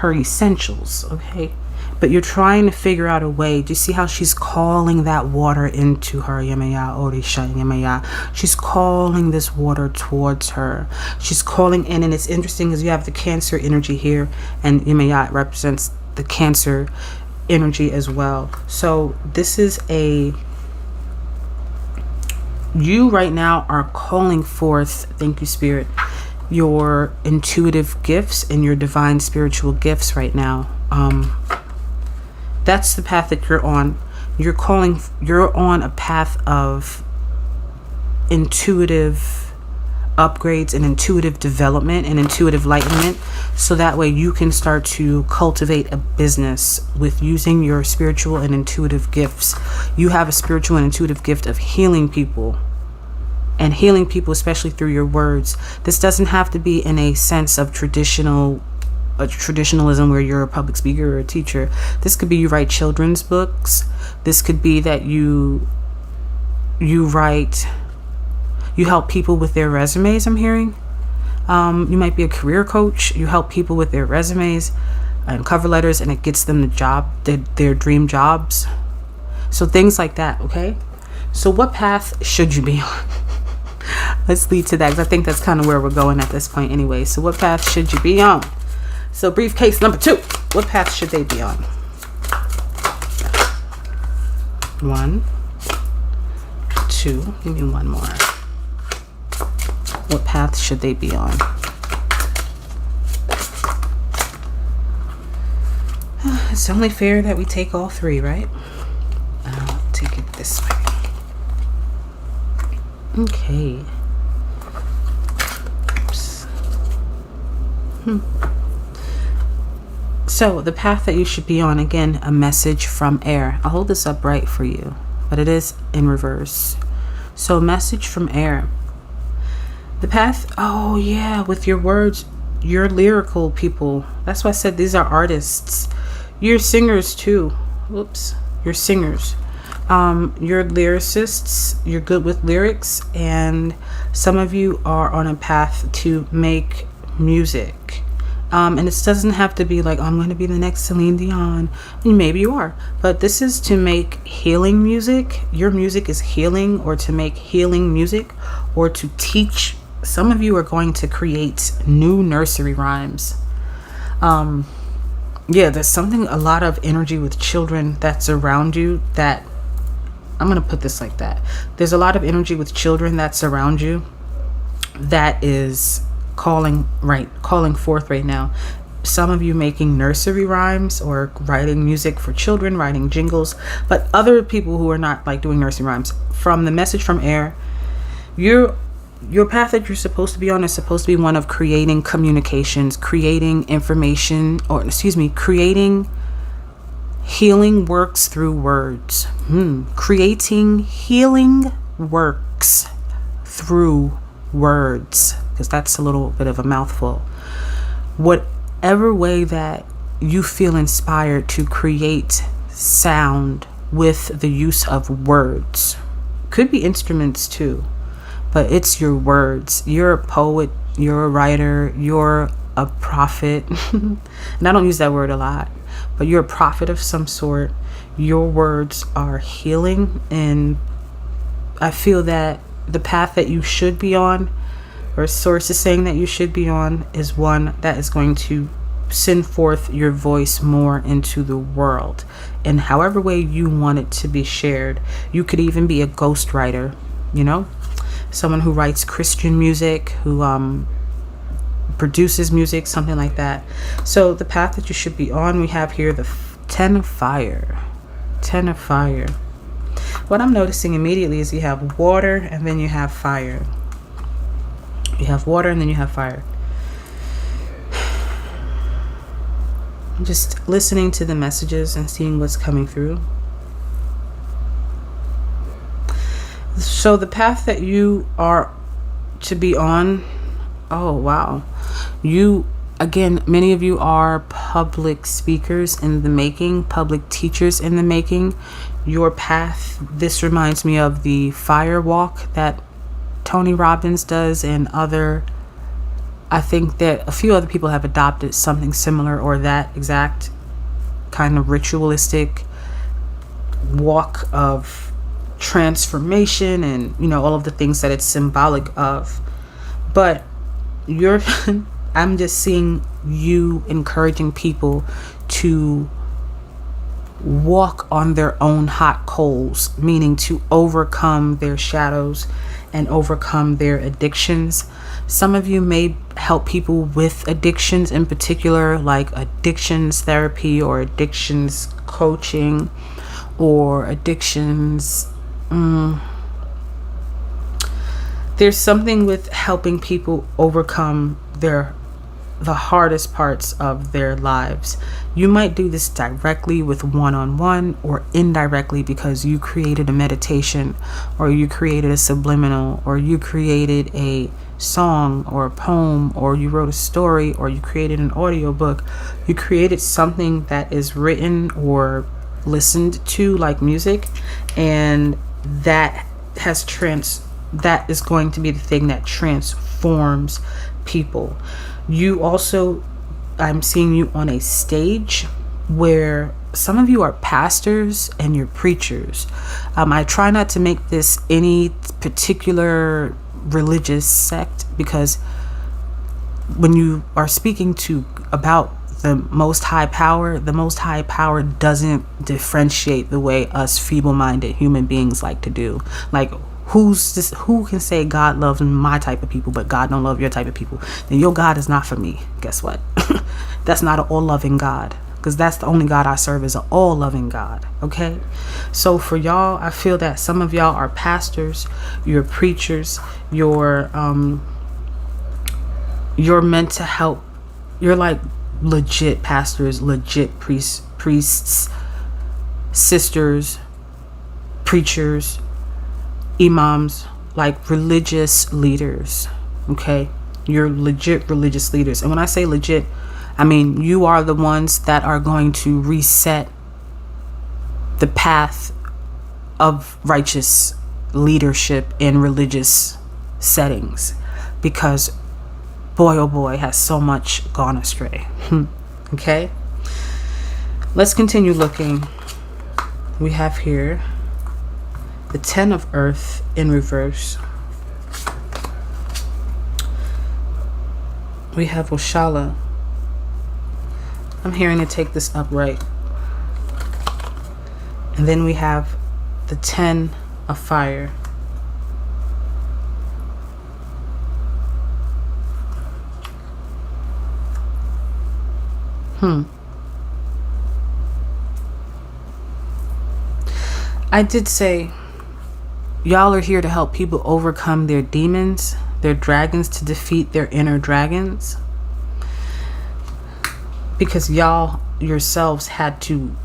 essentials, okay? But you're trying to figure out a way. Do you see how she's calling that water into her? Yemaya, Orisha, Yemaya. She's calling this water towards her. She's calling in, and it's interesting because you have the Cancer energy here, and Yemaya represents the Cancer energy as well. So this is you right now are calling forth, thank you, Spirit, your intuitive gifts and your divine spiritual gifts right now. That's the path that you're on. You're on a path of intuitive upgrades and intuitive development and intuitive enlightenment, so that way you can start to cultivate a business with using your spiritual and intuitive gifts. You have a spiritual and intuitive gift of healing people, and healing people especially through your words. This doesn't have to be in a sense of traditionalism where you're a public speaker or a teacher. This could be you write children's books. This could be that you help people with their resumes, I'm hearing. You might be a career coach. You help people with their resumes and cover letters, and it gets them the job, their dream jobs. So things like that, okay? So what path should you be on? Let's lead to that, because I think that's kind of where we're going at this point anyway. So what path should you be on? So briefcase number 2. What path should they be on? 1, 2. Give me one more. What path should they be on? It's only fair that we take all 3, right? I'll take it this way. Okay. Oops. So the path that you should be on, again, a message from air. I'll hold this up right for you, but it is in reverse. So a message from air. The path, oh yeah, with your words, you're lyrical people. That's why I said these are artists. You're singers too. Whoops. You're singers. You're lyricists. You're good with lyrics, and some of you are on a path to make music. And it doesn't have to be like, I'm going to be the next Celine Dion. Maybe you are, but this is to make healing music. Your music is healing, or to make healing music, or to teach. Some of you are going to create new nursery rhymes. Yeah, there's a lot of energy with children that's around you that, I'm going to put this like that. There's a lot of energy with children that's around you that is calling forth right now. Some of you making nursery rhymes or writing music for children, writing jingles, but other people who are not like doing nursery rhymes. From the message from air, Your path that you're supposed to be on is supposed to be one of creating communications, creating information, or creating healing works through words. Creating healing works through words, because that's a little bit of a mouthful. Whatever way that you feel inspired to create sound with the use of words, could be instruments too, but it's your words. You're a poet, you're a writer, you're a prophet. And I don't use that word a lot, but you're a prophet of some sort. Your words are healing, and I feel that the path that you should be on, or source is saying that you should be on, is one that is going to send forth your voice more into the world in however way you want it to be shared. You could even be a ghostwriter, someone who writes Christian music, who produces music, something like that. So the path that you should be on, we have here the 10 of fire. 10 of fire. What I'm noticing immediately is you have water and then you have fire. You have water and then you have fire. I'm just listening to the messages and seeing what's coming through. So the path that you are to be on, oh wow. Many of you are public speakers in the making, public teachers in the making. Your path, this reminds me of the fire walk that Tony Robbins does, and I think that a few other people have adopted something similar, or that exact kind of ritualistic walk of transformation and, all of the things that it's symbolic of. But I'm just seeing you encouraging people to walk on their own hot coals, meaning to overcome their shadows and overcome their addictions. Some of you may help people with addictions in particular, like addictions therapy or addictions coaching or addictions. There's something with helping people overcome the hardest parts of their lives. You might do this directly with one-on-one, or indirectly because you created a meditation, or you created a subliminal, or you created a song or a poem, or you wrote a story, or you created an audiobook. You created something that is written or listened to like music, and that is going to be the thing that transforms people. You also, I'm seeing you on a stage where some of you are pastors and you're preachers. I try not to make this any particular religious sect, because when you are speaking about the Most High Power doesn't differentiate the way us feeble-minded human beings like to do. Like, who can say God loves my type of people but God don't love your type of people? Then your God is not for me. Guess what? That's not an all-loving God, because that's the only God I serve, is an all-loving God. Okay, so for y'all, I feel that some of y'all are pastors, you're preachers, you're meant to help. You're like legit pastors, legit priests, sisters, preachers, imams, like religious leaders. Okay, you're legit religious leaders. And when I say legit, I mean you are the ones that are going to reset the path of righteous leadership in religious settings, because boy oh boy has so much gone astray. Okay, let's continue looking. We have here the 10 of Earth in reverse. We have Oshala. I'm hearing to take this upright. And then we have the 10 of Fire. I did say y'all are here to help people overcome their demons, their dragons, to defeat their inner dragons. Because y'all yourselves had to,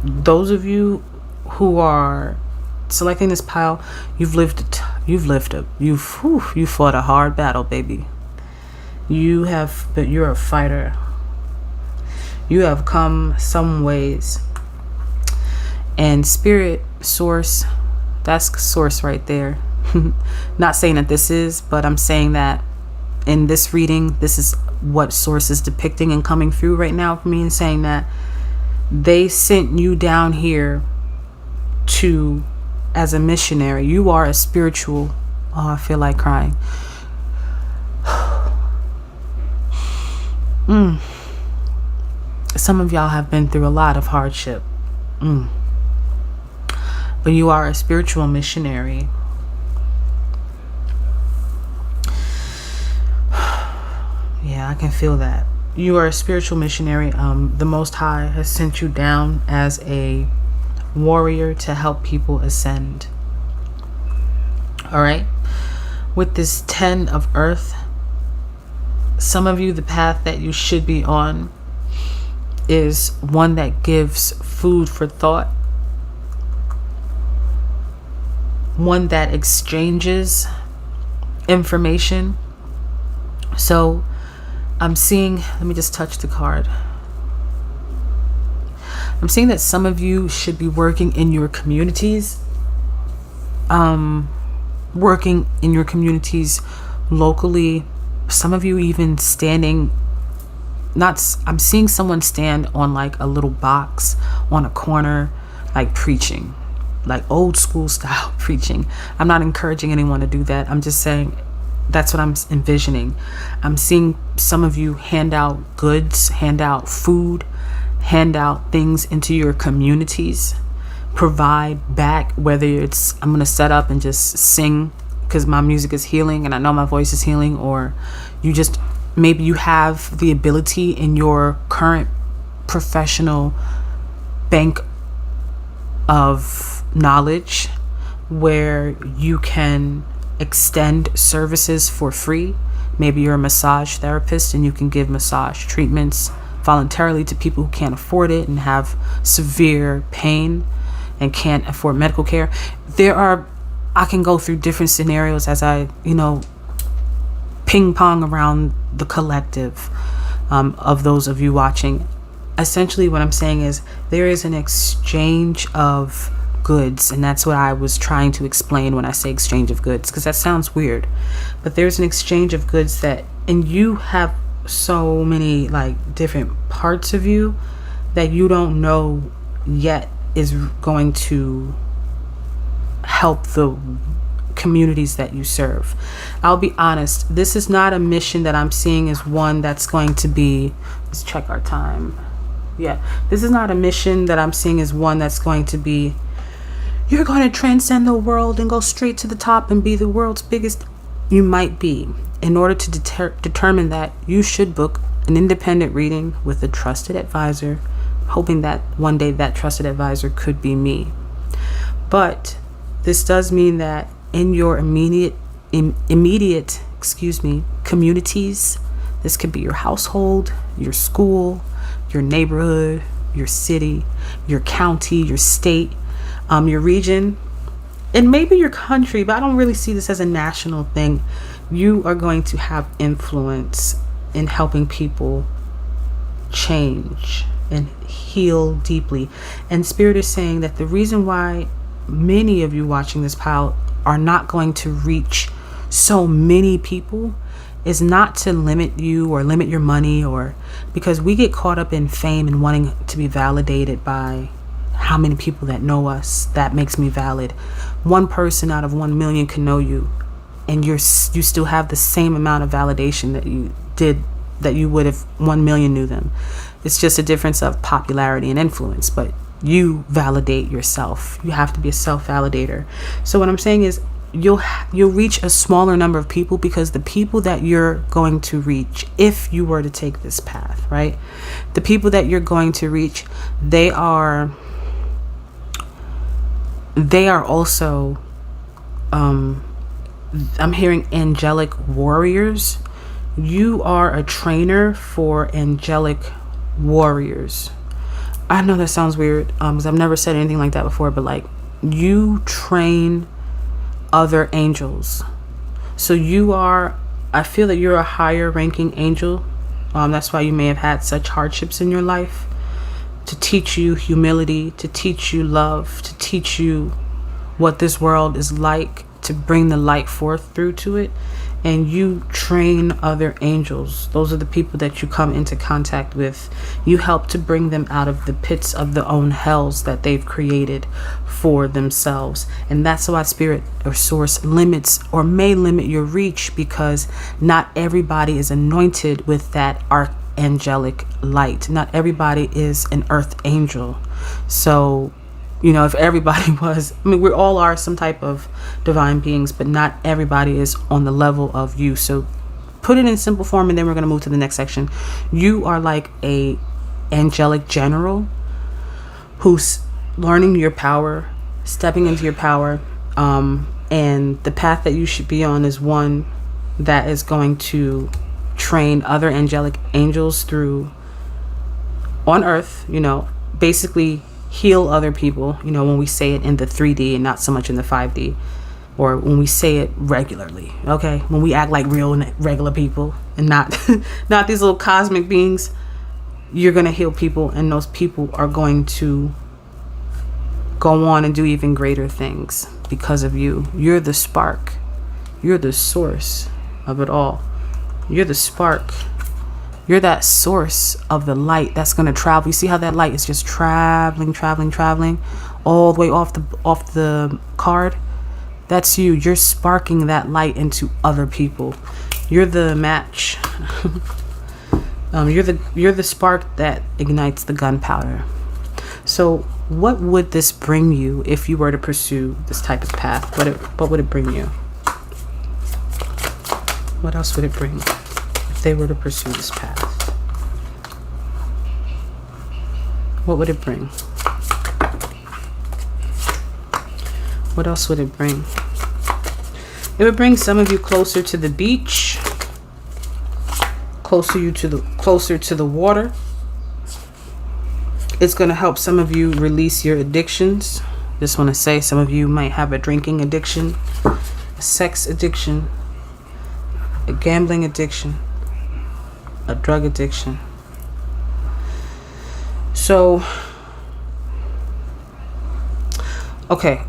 those of you who are selecting this pile, you've fought a hard battle, baby. But you're a fighter. You have come some ways. And spirit, source, that's source right there. Not saying that this is, but I'm saying that in this reading, this is what source is depicting and coming through right now for me, and saying that they sent you down here to, as a missionary. You are a spiritual, I feel like crying. Some of y'all have been through a lot of hardship. But you are a spiritual missionary. Yeah, I can feel that. You are a spiritual missionary. The Most High has sent you down as a warrior to help people ascend. All right. With this 10 of Earth, some of you, the path that you should be on is one that gives food for thought, one that exchanges information. So I'm seeing, let me just touch the card. I'm seeing that some of you should be working in your communities, locally. Some of you even standing, I'm seeing someone stand on like a little box on a corner, like preaching, like old school style preaching. I'm not encouraging anyone to do that. I'm just saying that's what I'm envisioning. I'm seeing some of you hand out goods, hand out food, hand out things into your communities, provide back, whether it's I'm going to set up and just sing because my music is healing and I know my voice is healing, or you just, maybe you have the ability in your current professional bank of knowledge where you can extend services for free. Maybe you're a massage therapist and you can give massage treatments voluntarily to people who can't afford it and have severe pain and can't afford medical care. I can go through different scenarios as I, ping pong around the collective of those of you watching. Essentially what I'm saying is there is an exchange of goods, and that's what I was trying to explain when I say exchange of goods, because that sounds weird, but there's an exchange of goods and you have so many like different parts of you that you don't know yet is going to help the communities that you serve. I'll be honest, this is not a mission that I'm seeing as one that's going to be, let's check our time. Yeah, this is not a mission that I'm seeing as one that's going to be, you're going to transcend the world and go straight to the top and be the world's biggest. You might be. In order to determine that, you should book an independent reading with a trusted advisor, hoping that one day that trusted advisor could be me. But this does mean that in your immediate communities, this could be your household, your school, your neighborhood, your city, your county, your state, your region, and maybe your country, but I don't really see this as a national thing. You are going to have influence in helping people change and heal deeply. And Spirit is saying that the reason why many of you watching this pile are not going to reach so many people is not to limit you or limit your money, or because we get caught up in fame and wanting to be validated by how many people that know us. That makes me valid. One person out of 1 million can know you, and you still have the same amount of validation that you would if 1 million knew them. It's just a difference of popularity and influence, but you validate yourself. You have to be a self-validator. So what I'm saying is you'll reach a smaller number of people, because the people that you're going to reach, if you were to take this path, right? The people that you're going to reach, they are also I'm hearing angelic warriors. You are a trainer for angelic warriors. I know that sounds weird, because I've never said anything like that before, but like, you train other angels. So I feel that you're a higher ranking angel. That's why you may have had such hardships in your life, to teach you humility, to teach you love, to teach you what this world is like, to bring the light forth through to it. And you train other angels. Those are the people that you come into contact with. You help to bring them out of the pits of their own hells that they've created for themselves. And that's why spirit or source limits or may limit your reach, because not everybody is anointed with that archangelic light. Not everybody is an earth angel. So, you know, if everybody was, I mean, we all are some type of divine beings, but not everybody is on the level of you. So put it in simple form, and then we're going to move to the next section. You are like a angelic general who's learning your power, stepping into your power. And the path that you should be on is one that is going to train other angelic angels through on earth, you know, basically heal other people, you know, when we say it in the 3D and not so much in the 5D, or when we say it regularly, okay? When we act like real regular people and not not these little cosmic beings, you're going to heal people, and those people are going to go on and do even greater things because of you. You're the spark. You're the source of it all. You're the spark. You're that source of the light that's going to travel. You see how that light is just traveling all the way off the card? That's you. You're sparking that light into other people. You're the match. You're the spark that ignites the gunpowder. So what would this bring you if you were to pursue this type of path? What would it bring you? What else would it bring if they were to pursue this path? What would it bring? What else would it bring? It would bring some of you closer to the beach, closer to the water. It's going to help some of you release your addictions. Just want to say, some of you might have a drinking addiction, a sex addiction, a gambling addiction, a drug addiction. So, okay,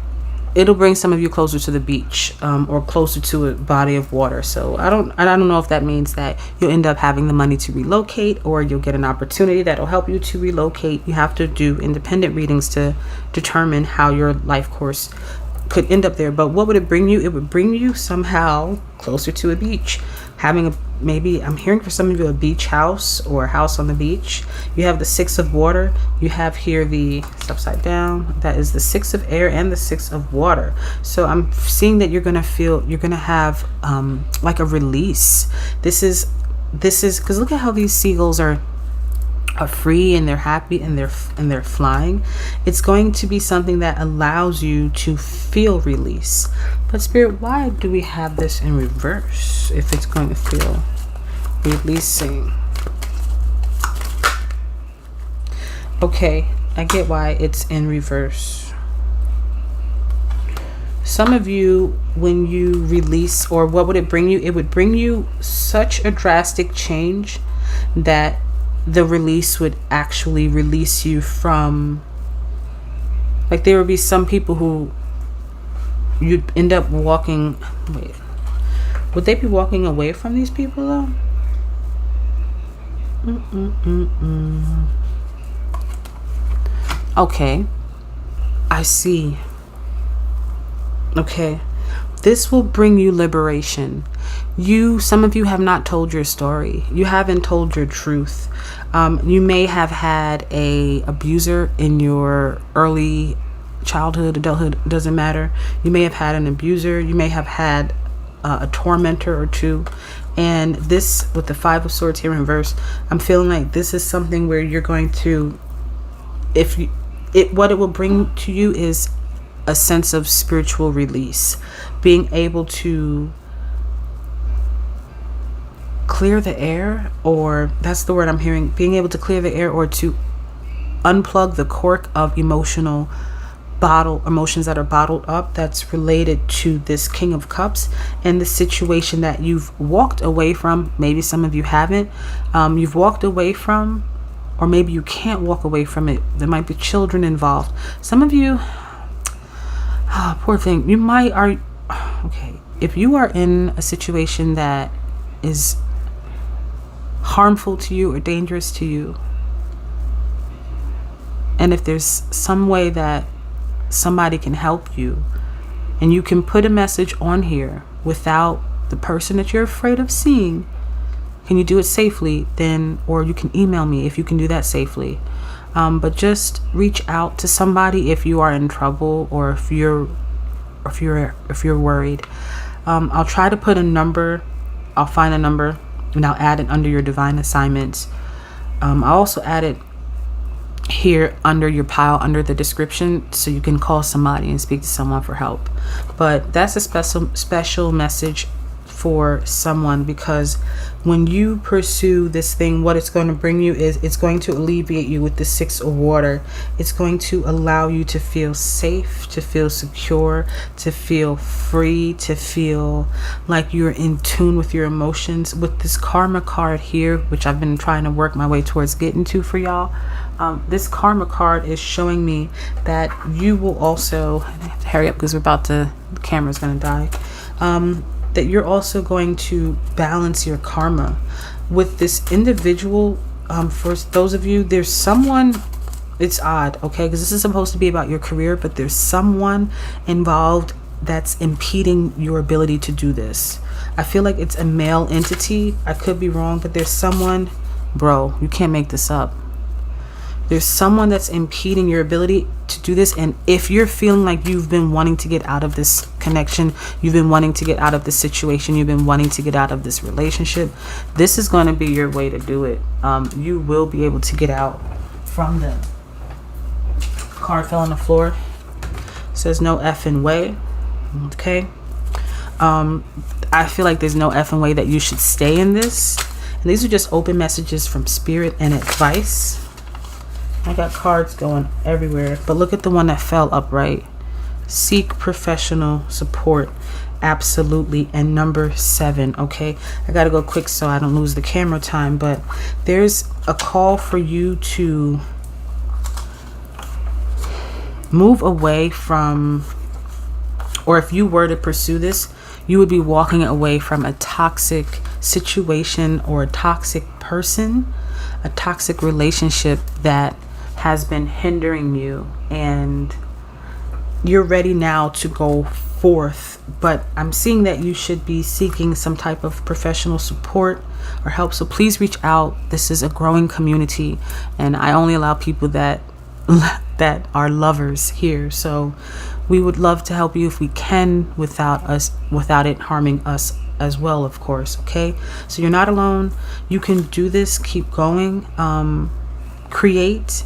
it'll bring some of you closer to the beach, or closer to a body of water. So I don't know if that means that you'll end up having the money to relocate, or you'll get an opportunity that'll help you to relocate. You have to do independent readings to determine how your life course could end up there. But what would it bring you? It would bring you somehow closer to a beach. Maybe I'm hearing for some of you a beach house or a house on the beach. You have the 6 of water. You have here it's upside down. That is the 6 of air and the 6 of water. So I'm seeing that you're going to have like a release. This is because look at how these seagulls are free and they're happy and they're flying. It's going to be something that allows you to feel release. But Spirit, why do we have this in reverse if it's going to feel releasing? Okay, I get why it's in reverse. Some of you, when you release, or what would it bring you? It would bring you such a drastic change that the release would actually release you from, like, there would be some people who you'd end up walking, would they be walking away from these people though? Okay, I see. Okay, this will bring you liberation. Some of you have not told your story. You haven't told your truth. You may have had a abuser in your early childhood, adulthood, doesn't matter. You may have had an abuser. You may have had a tormentor or two. And this, with the 5 of Swords here in reverse, I'm feeling like this is something where you're going to, what it will bring to you is a sense of spiritual release, being able to clear the air, or that's the word I'm hearing, being able to clear the air or to unplug the cork of emotions that are bottled up, that's related to this King of Cups and the situation that you've walked away from. Maybe some of you haven't. You've walked away from, or maybe you can't walk away from it. There might be children involved. Some of you, poor thing, okay, if you are in a situation that is harmful to you or dangerous to you, and if there's some way that somebody can help you, and you can put a message on here without the person that you're afraid of seeing, can you do it safely? Then, or you can email me if you can do that safely. But just reach out to somebody if you are in trouble, or if you're worried. I'll try to put a number. I'll find a number and I'll add it under your divine assignments. I'll also add it here under your pile, under the description, so you can call somebody and speak to someone for help. But that's a special message for someone, because when you pursue this thing, what it's going to bring you is it's going to alleviate you with the 6 of water. It's going to allow you to feel safe, to feel secure, to feel free, to feel like you're in tune with your emotions. With this karma card here, which I've been trying to work my way towards getting to for y'all, this karma card is showing me that you will also, I have to hurry up because the camera's going to die, that you're also going to balance your karma with this individual. For those of you, there's someone, it's odd, okay, because this is supposed to be about your career, but there's someone involved that's impeding your ability to do this. I feel like it's a male entity. I could be wrong, but there's someone, bro, you can't make this up. There's someone that's impeding your ability to do this. And if you're feeling like you've been wanting to get out of this connection, you've been wanting to get out of this situation, you've been wanting to get out of this relationship, this is going to be your way to do it. You will be able to get out from them. Card fell on the floor. It says no effing way. Okay. I feel like there's no effing way that you should stay in this. And these are just open messages from spirit and advice. I got cards going everywhere, but look at the one that fell upright. Seek professional support. Absolutely. And number 7. Okay, I gotta go quick so I don't lose the camera time, but there's a call for you to move away from, or if you were to pursue this, you would be walking away from a toxic situation or a toxic person, a toxic relationship that has been hindering you, and you're ready now to go forth. But I'm seeing that you should be seeking some type of professional support or help, so please reach out. This is a growing community, and I only allow people that are lovers here, so we would love to help you if we can, without it harming us as well, of course. Okay, so you're not alone. You can do this. Keep going. Create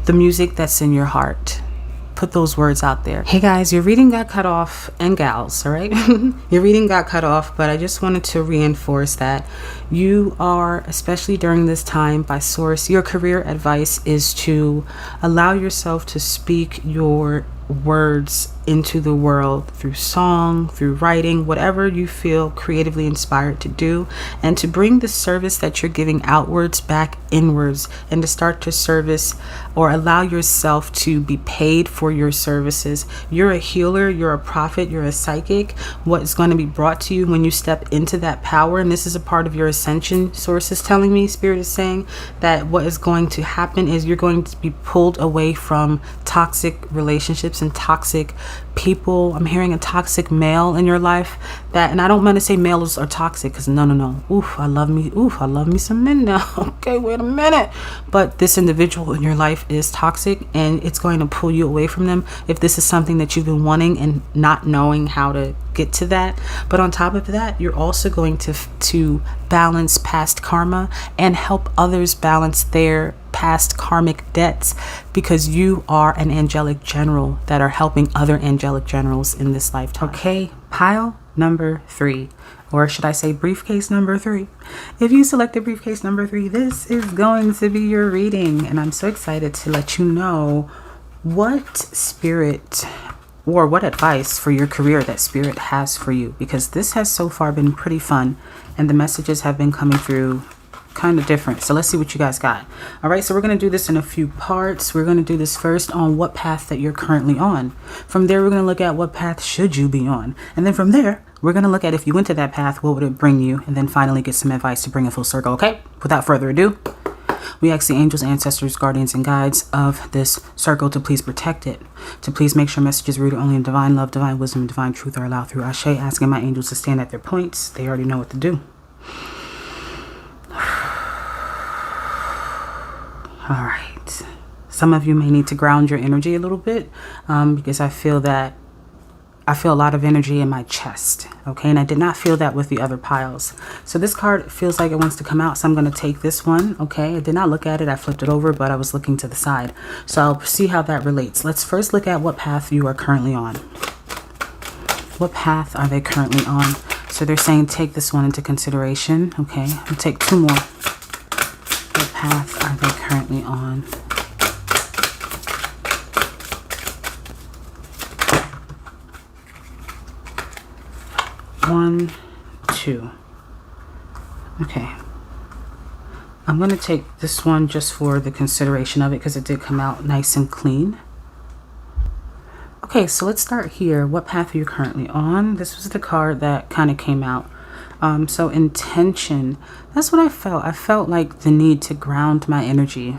the music that's in your heart. Put those words out there. Hey guys, your reading got cut off, and gals, all right? Your reading got cut off, but I just wanted to reinforce that you are, especially during this time, by source, your career advice is to allow yourself to speak your words into the world through song, through writing, whatever you feel creatively inspired to do, and to bring the service that you're giving outwards back inwards, and to start to service or allow yourself to be paid for your services. You're a healer, you're a prophet, you're a psychic. What is going to be brought to you when you step into that power, and this is a part of your ascension, source is telling me, spirit is saying that what is going to happen is you're going to be pulled away from toxic relationships and toxic people. I'm hearing a toxic male in your life, that, and I don't want to say males are toxic, because no. I love me some men now. Okay, wait a minute. But this individual in your life is toxic, and it's going to pull you away from them if this is something that you've been wanting and not knowing how to get to that. But on top of that, you're also going to balance past karma and help others balance their past karmic debts, because you are an angelic general that are helping other angelic generals in this lifetime. Okay, pile number 3, or should I say briefcase number 3. If you selected briefcase number 3, this is going to be your reading, and I'm so excited to let you know what spirit or what advice for your career that spirit has for you, because this has so far been pretty fun and the messages have been coming through kind of different. So let's see what you guys got. All right, so we're going to do this in a few parts. We're going to do this first on what path that you're currently on. From there, we're going to look at what path should you be on, and then from there we're going to look at if you went to that path, what would it bring you, and then finally get some advice to bring it full circle. Okay, without further ado, we ask the angels, ancestors, guardians, and guides of this circle to please protect it, to please make sure messages rooted only in divine love, divine wisdom, and divine truth are allowed through Ashe, asking my angels to stand at their points. They already know what to do. All right. Some of you may need to ground your energy a little bit because I feel a lot of energy in my chest, okay? And I did not feel that with the other piles. So this card feels like it wants to come out, so I'm going to take this one, okay? I did not look at it. I flipped it over, but I was looking to the side. So I'll see how that relates. Let's first look at what path you are currently on. What path are they currently on? So they're saying take this one into consideration, okay? I'll take 2 more. What path are they currently on? One, 2. Okay. I'm going to take this one just for the consideration of it because it did come out nice and clean. Okay, so let's start here. What path are you currently on? This was the card that kind of came out. So intention, that's what I felt. I felt like the need to ground my energy.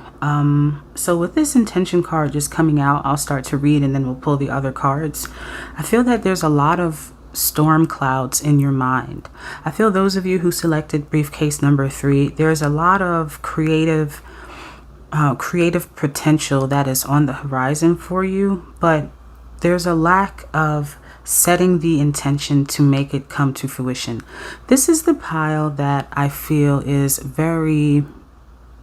So with this intention card just coming out, I'll start to read and then we'll pull the other cards. I feel that there's a lot of storm clouds in your mind. I feel those of you who selected briefcase number 3, there's a lot of creative potential that is on the horizon for you, but there's a lack of setting the intention to make it come to fruition. This is the pile that I feel is very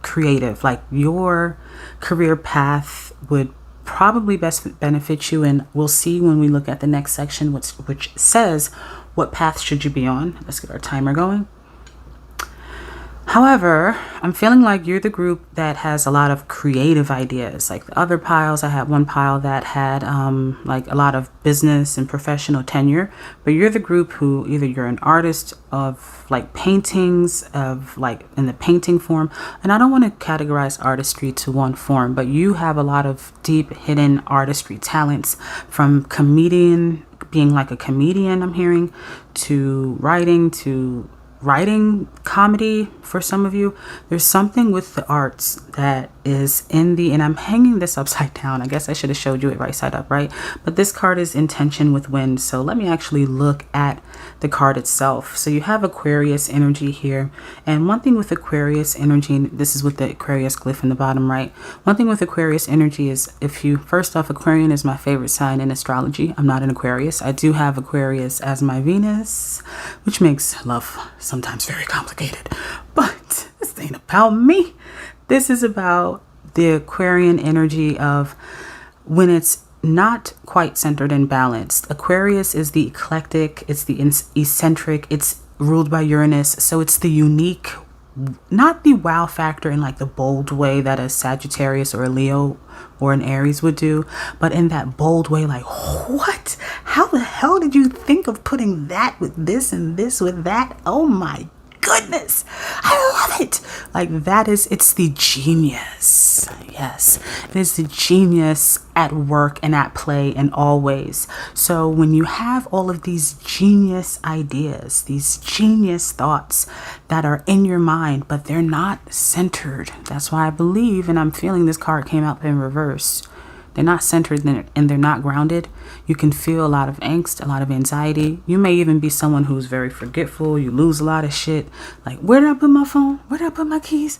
creative. Like your career path would probably best benefit you, and we'll see when we look at the next section which says what path should you be on. Let's get our timer going. However, I'm feeling like you're the group that has a lot of creative ideas. Like the other piles, I had one pile that had like a lot of business and professional tenure, but you're the group who either you're an artist of like paintings of like in the painting form, and I don't want to categorize artistry to one form, but you have a lot of deep hidden artistry talents, from being like a comedian, I'm hearing, to writing comedy. For some of you, there's something with the arts that is in and I'm hanging this upside down. I guess I should have showed you it right side up, right? But this card is intention with wind. So let me actually look at the card itself. So you have Aquarius energy here. And one thing with Aquarius energy, this is with the Aquarius glyph in the bottom right. One thing with Aquarius energy is first off, Aquarian is my favorite sign in astrology. I'm not an Aquarius. I do have Aquarius as my Venus, which makes love sometimes very complicated. But this ain't about me. This is about the Aquarian energy of when it's not quite centered and balanced. Aquarius is the eclectic, it's the eccentric, it's ruled by Uranus. So it's the unique, not the wow factor in like the bold way that a Sagittarius or a Leo or an Aries would do, but in that bold way, like, what? How the hell did you think of putting that with this and this with that? Oh my goodness, I love it. Like it's the genius. Yes, it is the genius at work and at play in all ways. So when you have all of these genius ideas, these genius thoughts that are in your mind, but they're not centered. That's why I believe, and I'm feeling this card came out in reverse. They're not centered and they're not grounded. You can feel a lot of angst, a lot of anxiety. You may even be someone who's very forgetful. You lose a lot of shit. Like, where did I put my phone? Where did I put my keys?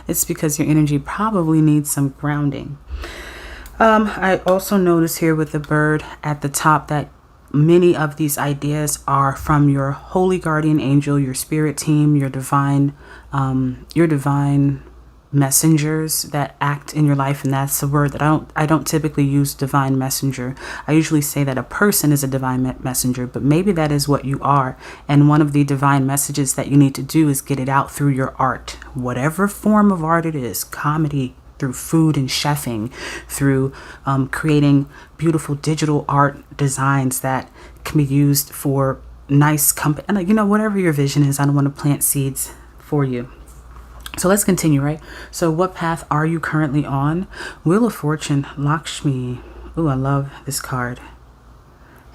It's because your energy probably needs some grounding. I also notice here with the bird at the top that many of these ideas are from your holy guardian angel, your spirit team, your divine messengers that act in your life, and that's a word that I don't typically use, divine messenger. I usually say that a person is a divine messenger, but maybe that is what you are. And one of the divine messages that you need to do is get it out through your art, whatever form of art it is, comedy, through food and chefing, through creating beautiful digital art designs that can be used for nice company, and you know, whatever your vision is. I don't want to plant seeds for you. So let's continue, right? So what path are you currently on? Wheel of Fortune, Lakshmi. Ooh, I love this card.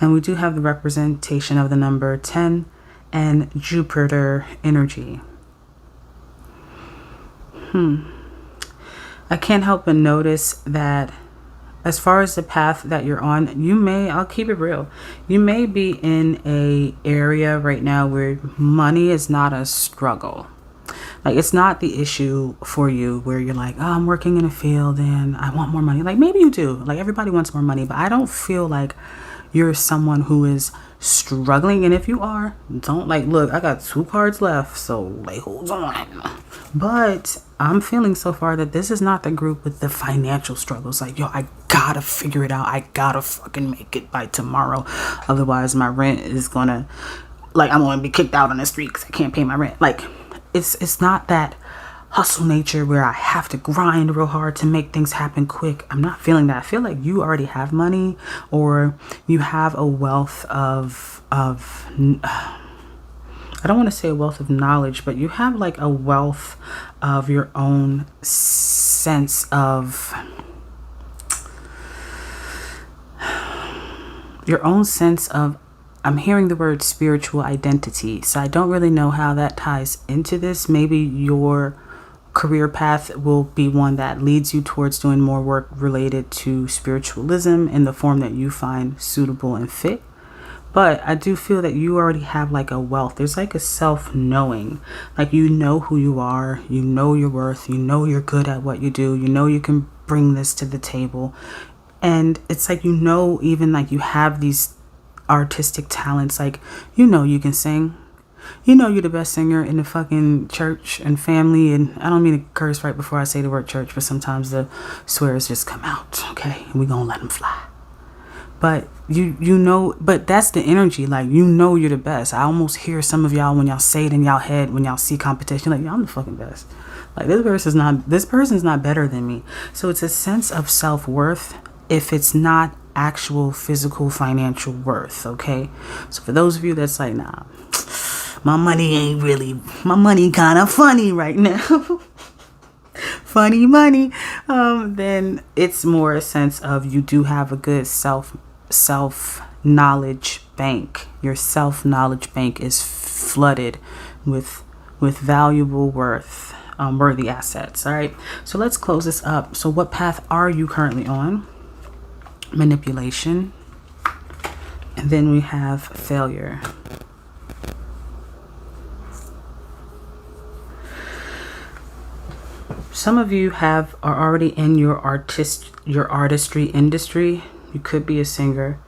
And we do have the representation of the number 10 and Jupiter energy. I can't help but notice that as far as the path that you're on, I'll keep it real, you may be in a area right now where money is not a struggle. Like, it's not the issue for you where you're like, oh, I'm working in a field and I want more money. Like, maybe you do. Like, everybody wants more money, but I don't feel like you're someone who is struggling. And if you are, don't, like, look, I got 2 cards left, so like, hold on. But I'm feeling so far that this is not the group with the financial struggles. Like, yo, I gotta figure it out. I gotta fucking make it by tomorrow. Otherwise my rent is gonna, like, I'm gonna be kicked out on the street because I can't pay my rent. Like, it's not that hustle nature where I have to grind real hard to make things happen quick. I'm not feeling that. I feel like you already have money, or you have a wealth of I don't want to say a wealth of knowledge, but you have like a wealth of your own sense of I'm hearing the word spiritual identity. So I don't really know how that ties into this. Maybe your career path will be one that leads you towards doing more work related to spiritualism in the form that you find suitable and fit. But I do feel that you already have like a wealth. There's like a self-knowing. Like, you know who you are. You know your worth. You know you're good at what you do. You know you can bring this to the table. And it's like, you know, even like you have these artistic talents. Like, you know you can sing. You know you're the best singer in the fucking church and family. And I don't mean to curse right before I say the word church, but sometimes the swears just come out. Okay, and we gonna let them fly. But you know, but that's the energy. Like, you know you're the best. I almost hear some of y'all when y'all say it in y'all head when y'all see competition, like, I'm the fucking best. Like, this person's not better than me. So it's a sense of self-worth if it's not actual physical financial worth. Okay, so for those of you that's like, nah, my money kind of funny right now. Funny money. Then it's more a sense of you do have a good self-knowledge bank. Your self-knowledge bank is flooded with valuable worthy assets. All right. So let's close this up. So what path are you currently on? Manipulation. And then we have failure. Some of you are already in your artistry industry. You could be a singer,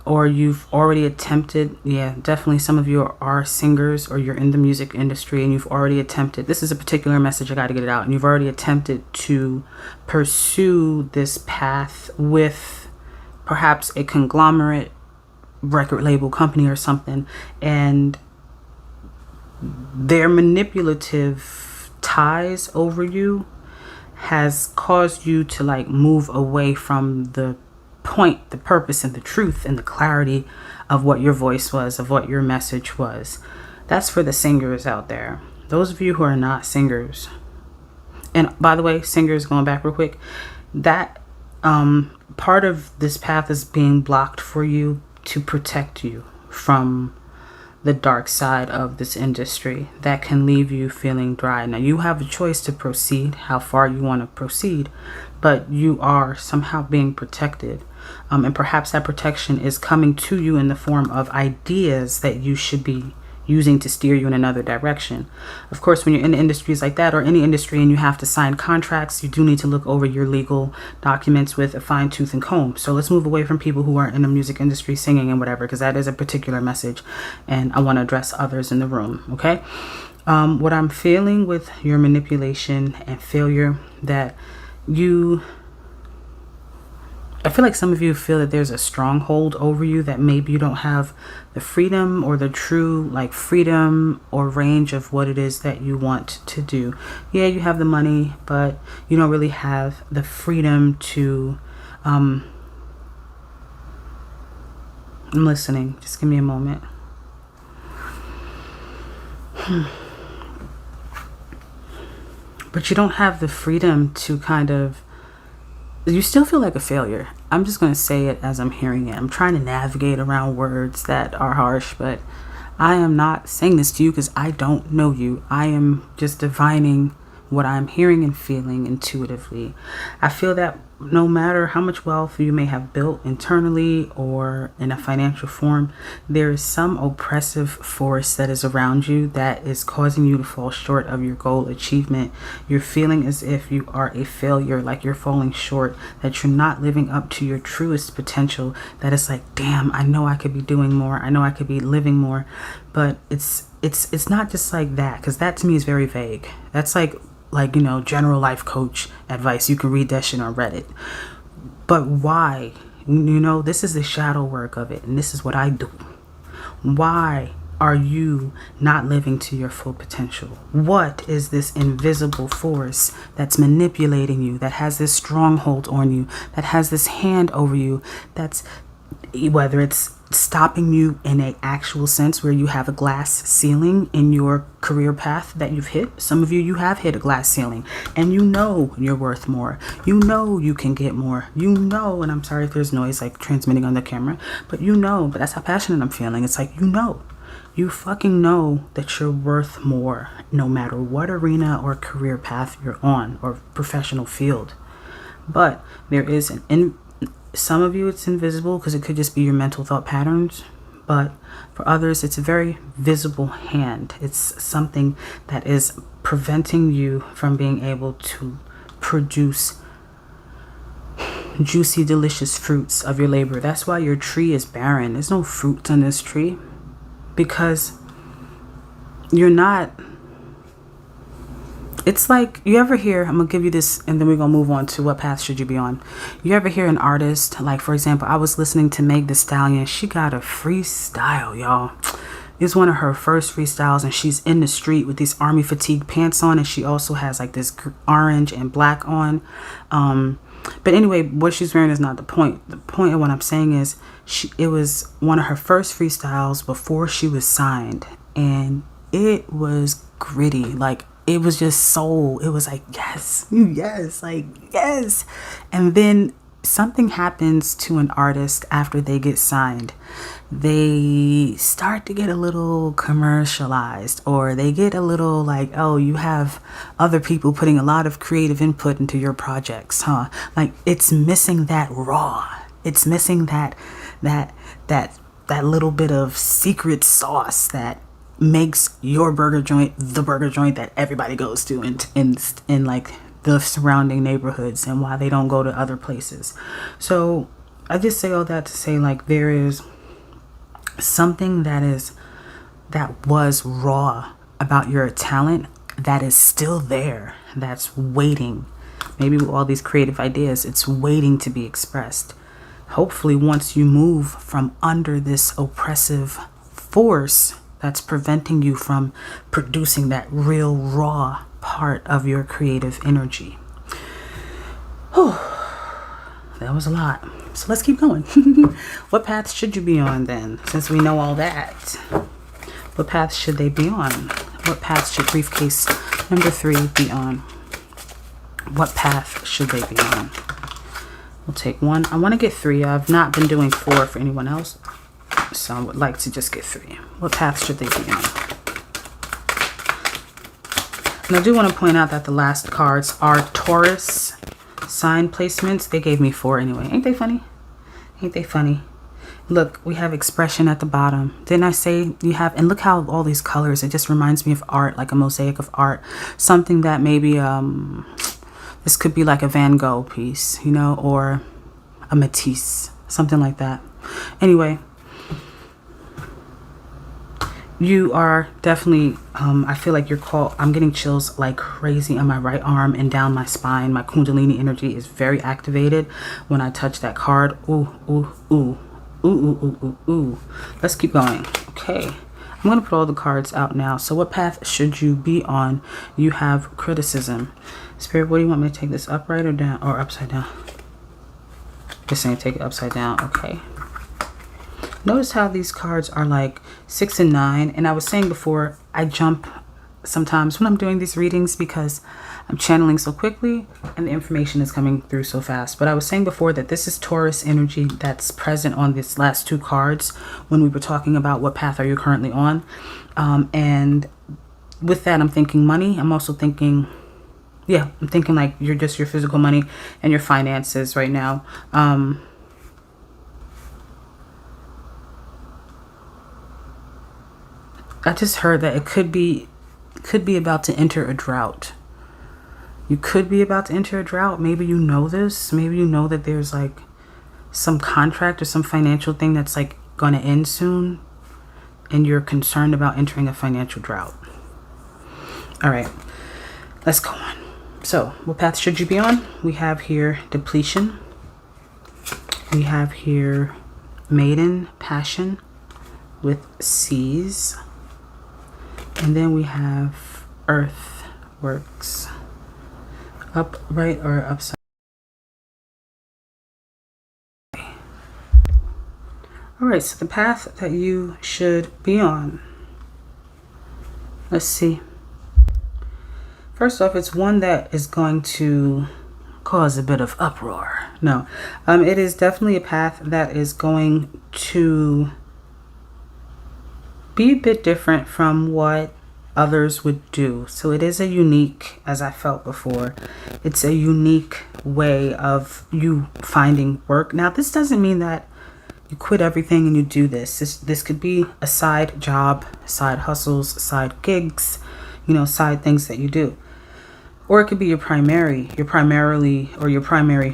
or you've already attempted. Yeah, definitely. Some of you are singers, or you're in the music industry and you've already attempted. This is a particular message. I got to get it out. And you've already attempted to pursue this path with perhaps a conglomerate record label company or something, and their manipulative ties over you has caused you to like move away from the point, the purpose, and the truth and the clarity of what your voice was, of what your message was. That's for the singers out there. Those of you who are not singers, and by the way, singers, going back real quick, that part of this path is being blocked for you to protect you from the dark side of this industry that can leave you feeling dry. Now, you have a choice to proceed, how far you want to proceed, but you are somehow being protected. And perhaps that protection is coming to you in the form of ideas that you should be using to steer you in another direction. Of course, when you're in industries like that, or any industry, and you have to sign contracts, you do need to look over your legal documents with a fine tooth and comb. So let's move away from people who are in the music industry singing and whatever, because that is a particular message, and I want to address others in the room. Okay, What I'm feeling with your manipulation and failure, that I feel like some of you feel that there's a stronghold over you, that maybe you don't have the freedom or the true like freedom or range of what it is that you want to do. Yeah, you have the money, but you don't really have the freedom to I'm listening. Just give me a moment. But you don't have the freedom to kind of, you still feel like a failure. I'm just going to say it as I'm hearing it. I'm trying to navigate around words that are harsh, but I am not saying this to you because I don't know you. I am just divining what I'm hearing and feeling intuitively. I feel that no matter how much wealth you may have built internally or in a financial form, there is some oppressive force that is around you that is causing you to fall short of your goal achievement. You're feeling as if you are a failure, like you're falling short, that you're not living up to your truest potential, that it's like, damn, I know I could be doing more. I know I could be living more. But it's not just like that, because that to me is very vague. That's like, you know, general life coach advice. You can read that shit on Reddit. But why? You know, this is the shadow work of it, and this is what I do. Why are you not living to your full potential? What is this invisible force that's manipulating you, that has this stronghold on you, that has this hand over you, that's, whether it's stopping you in an actual sense where you have a glass ceiling in your career path that you've hit. Some of you have hit a glass ceiling, and you know you're worth more. You know you can get more. You know, and I'm sorry if there's noise like transmitting on the camera, but you know, but that's how passionate I'm feeling. It's like, you fucking know that you're worth more, no matter what arena or career path you're on or professional field. But there is some of you it's invisible because it could just be your mental thought patterns, but for others it's a very visible hand. It's something that is preventing you from being able to produce juicy, delicious fruits of your labor. That's why your tree is barren. There's no fruit on this tree, because you're not. It's like, you ever hear, I'm going to give you this and then we're going to move on to what path should you be on. You ever hear an artist, like for example, I was listening to Meg Thee Stallion. She got a freestyle, y'all. It's one of her first freestyles, and she's in the street with these army fatigue pants on, and she also has like this orange and black on. But anyway, what she's wearing is not the point. The point of what I'm saying is it was one of her first freestyles before she was signed, and it was gritty. Like, it was just soul. It was like, yes, like, yes. And then something happens to an artist after they get signed. They start to get a little commercialized, or they get a little like, oh, you have other people putting a lot of creative input into your projects, huh? Like, it's missing that raw. It's missing that little bit of secret sauce that makes your burger joint the burger joint that everybody goes to in like the surrounding neighborhoods, and why they don't go to other places. So I just say all that to say, like, there is something that was raw about your talent that is still there, that's waiting. Maybe with all these creative ideas, it's waiting to be expressed. Hopefully, once you move from under this oppressive force that's preventing you from producing that real raw part of your creative energy. Whew. That was a lot. So let's keep going. What path should you be on then? Since we know all that, what path should they be on? What path should briefcase number 3 be on? What path should they be on? We'll take 1. I want to get 3. I've not been doing 4 for anyone else, so I would like to just get 3. What path should they be on? And I do want to point out that the last cards are Taurus sign placements. They gave me 4 anyway. Ain't they funny? Ain't they funny? Look, we have expression at the bottom. Didn't I say you have? And look how all these colors, it just reminds me of art, like a mosaic of art. Something that maybe, this could be like a Van Gogh piece, you know, or a Matisse, something like that. Anyway, You are definitely, I feel like you're called, I'm getting chills like crazy on my right arm and down my spine. My Kundalini energy is very activated when I touch that card. Ooh, ooh, ooh, ooh, ooh, ooh, ooh, ooh. Let's keep going. Okay. I'm going to put all the cards out now. So what path should you be on? You have criticism. Spirit, what do you want me to take this upright or down or upside down? Just saying take it upside down. Okay. Notice how these cards are like 6 and 9. And I was saying before, I jump sometimes when I'm doing these readings because I'm channeling so quickly and the information is coming through so fast. But I was saying before that this is Taurus energy that's present on these last 2 cards when we were talking about what path are you currently on. And with that, I'm thinking money. I'm also thinking, yeah, I'm thinking like you're just your physical money and your finances right now. I just heard that it could be about to enter a drought. You could be about to enter a drought. Maybe you know this. Maybe you know that there's like some contract or some financial thing that's like going to end soon. And you're concerned about entering a financial drought. All right, let's go on. So what path should you be on? We have here depletion. We have here maiden passion with C's. And then we have earth works. Upright or upside. All right, so the path that you should be on. Let's see. First off, it's one that is going to cause a bit of uproar. No, it is definitely a path that is going to be a bit different from what others would do. So it is a unique, as I felt before, it's a unique way of you finding work. Now, this doesn't mean that you quit everything and you do this. This could be a side job, side hustles, side gigs, you know, side things that you do. Or it could be your primary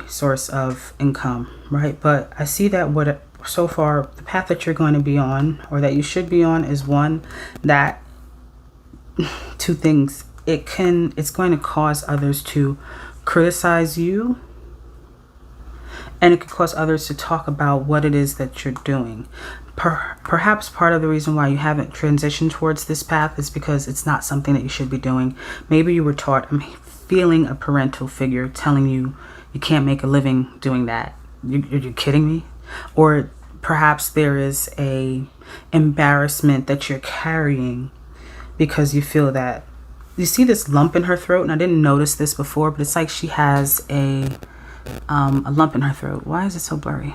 source of income, right? But I see that so far, the path that you're going to be on, or that you should be on, is one that, 2 things. It's going to cause others to criticize you, and it could cause others to talk about what it is that you're doing. Perhaps part of the reason why you haven't transitioned towards this path is because it's not something that you should be doing. Maybe you were taught, I'm feeling a parental figure telling you you can't make a living doing that. You're kidding me? Or perhaps there is a embarrassment that you're carrying because you feel that you see this lump in her throat, and I didn't notice this before, but it's like she has a lump in her throat. Why is it so blurry?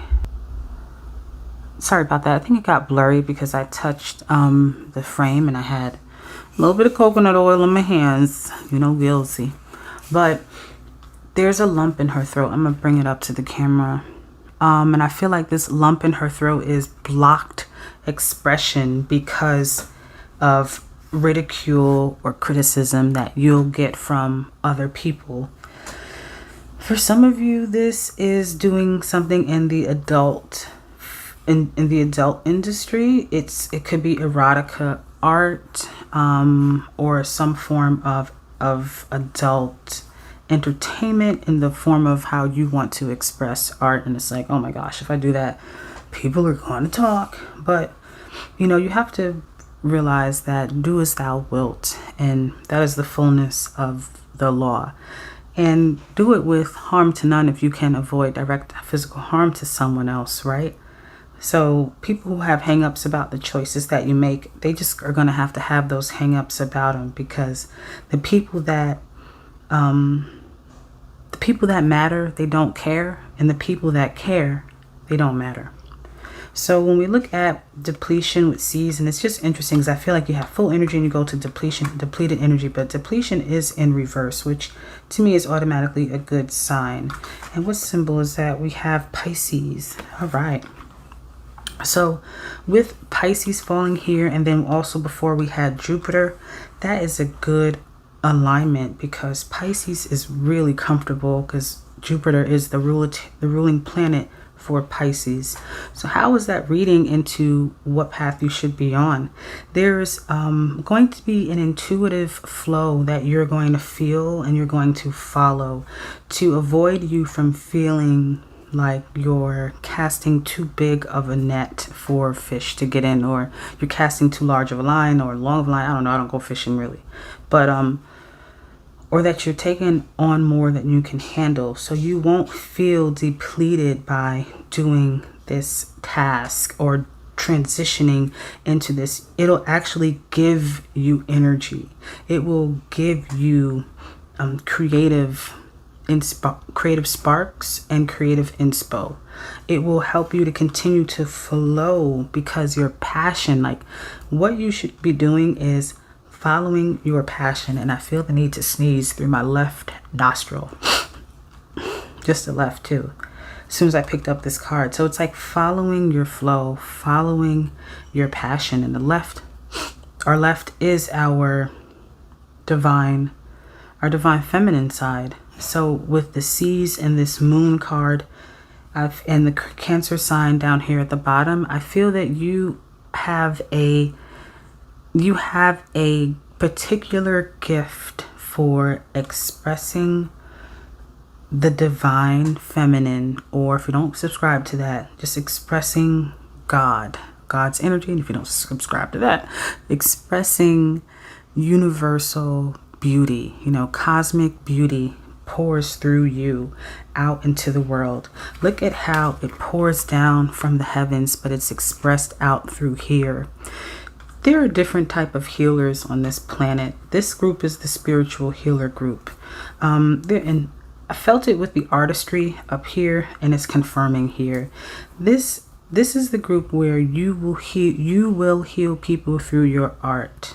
Sorry about that. I think it got blurry because I touched the frame and I had a little bit of coconut oil in my hands, you know, guilty. But there's a lump in her throat. I'm gonna bring it up to the camera. And I feel like this lump in her throat is blocked expression because of ridicule or criticism that you'll get from other people. For some of you, this is doing something in the adult in the adult industry. It could be erotica art, or some form of adult entertainment in the form of how you want to express art. And it's like, oh my gosh, if I do that, people are going to talk. But you know, you have to realize that do as thou wilt, and that is the fullness of the law. And do it with harm to none if you can avoid direct physical harm to someone else, right? So people who have hang-ups about the choices that you make, they just are going to have those hang-ups about them, because the people that matter, they don't care, and the people that care, they don't matter. So when we look at depletion with C's, and it's just interesting because I feel like you have full energy and you go to depleted energy, but depletion is in reverse, which to me is automatically a good sign. And what symbol is that? We have Pisces. All right. So with Pisces falling here, and then also before we had Jupiter, that is a good alignment because Pisces is really comfortable because Jupiter is the ruling planet for Pisces. So how is that reading into what path you should be on? There's going to be an intuitive flow that you're going to feel and you're going to follow to avoid you from feeling like you're casting too big of a net for fish to get in, or you're casting too large of a line or long of a line. I don't know. I don't go fishing really. But or that you're taking on more than you can handle. So you won't feel depleted by doing this task or transitioning into this. It'll actually give you energy. It will give you creative sparks and creative inspo. It will help you to continue to flow because your passion, like what you should be doing is following your passion. And I feel the need to sneeze through my left nostril, just the left too, as soon as I picked up this card. So it's like following your flow, following your passion. And our left is our divine feminine side. So with the C's and this moon card and the Cancer sign down here at the bottom, I feel that you have a particular gift for expressing the divine feminine, or if you don't subscribe to that, just expressing God's energy. And if you don't subscribe to that, expressing universal beauty, cosmic beauty pours through you out into the world. Look at how it pours down from the heavens, but it's expressed out through here. There are different type of healers on this planet. This group is the spiritual healer group. And I felt it with the artistry up here, and it's confirming here. This is the group where you will heal people through your art.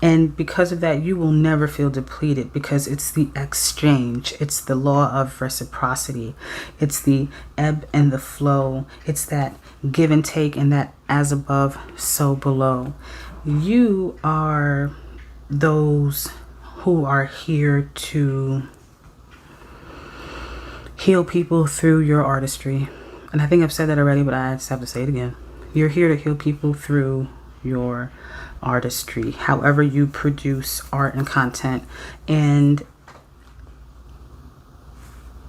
And because of that, you will never feel depleted, because it's the exchange. It's the law of reciprocity. It's the ebb and the flow. It's that give and take, and that as above, so below. You are those who are here to heal people through your artistry. And I think I've said that already, but I just have to say it again. You're here to heal people through your artistry, however you produce art and content. And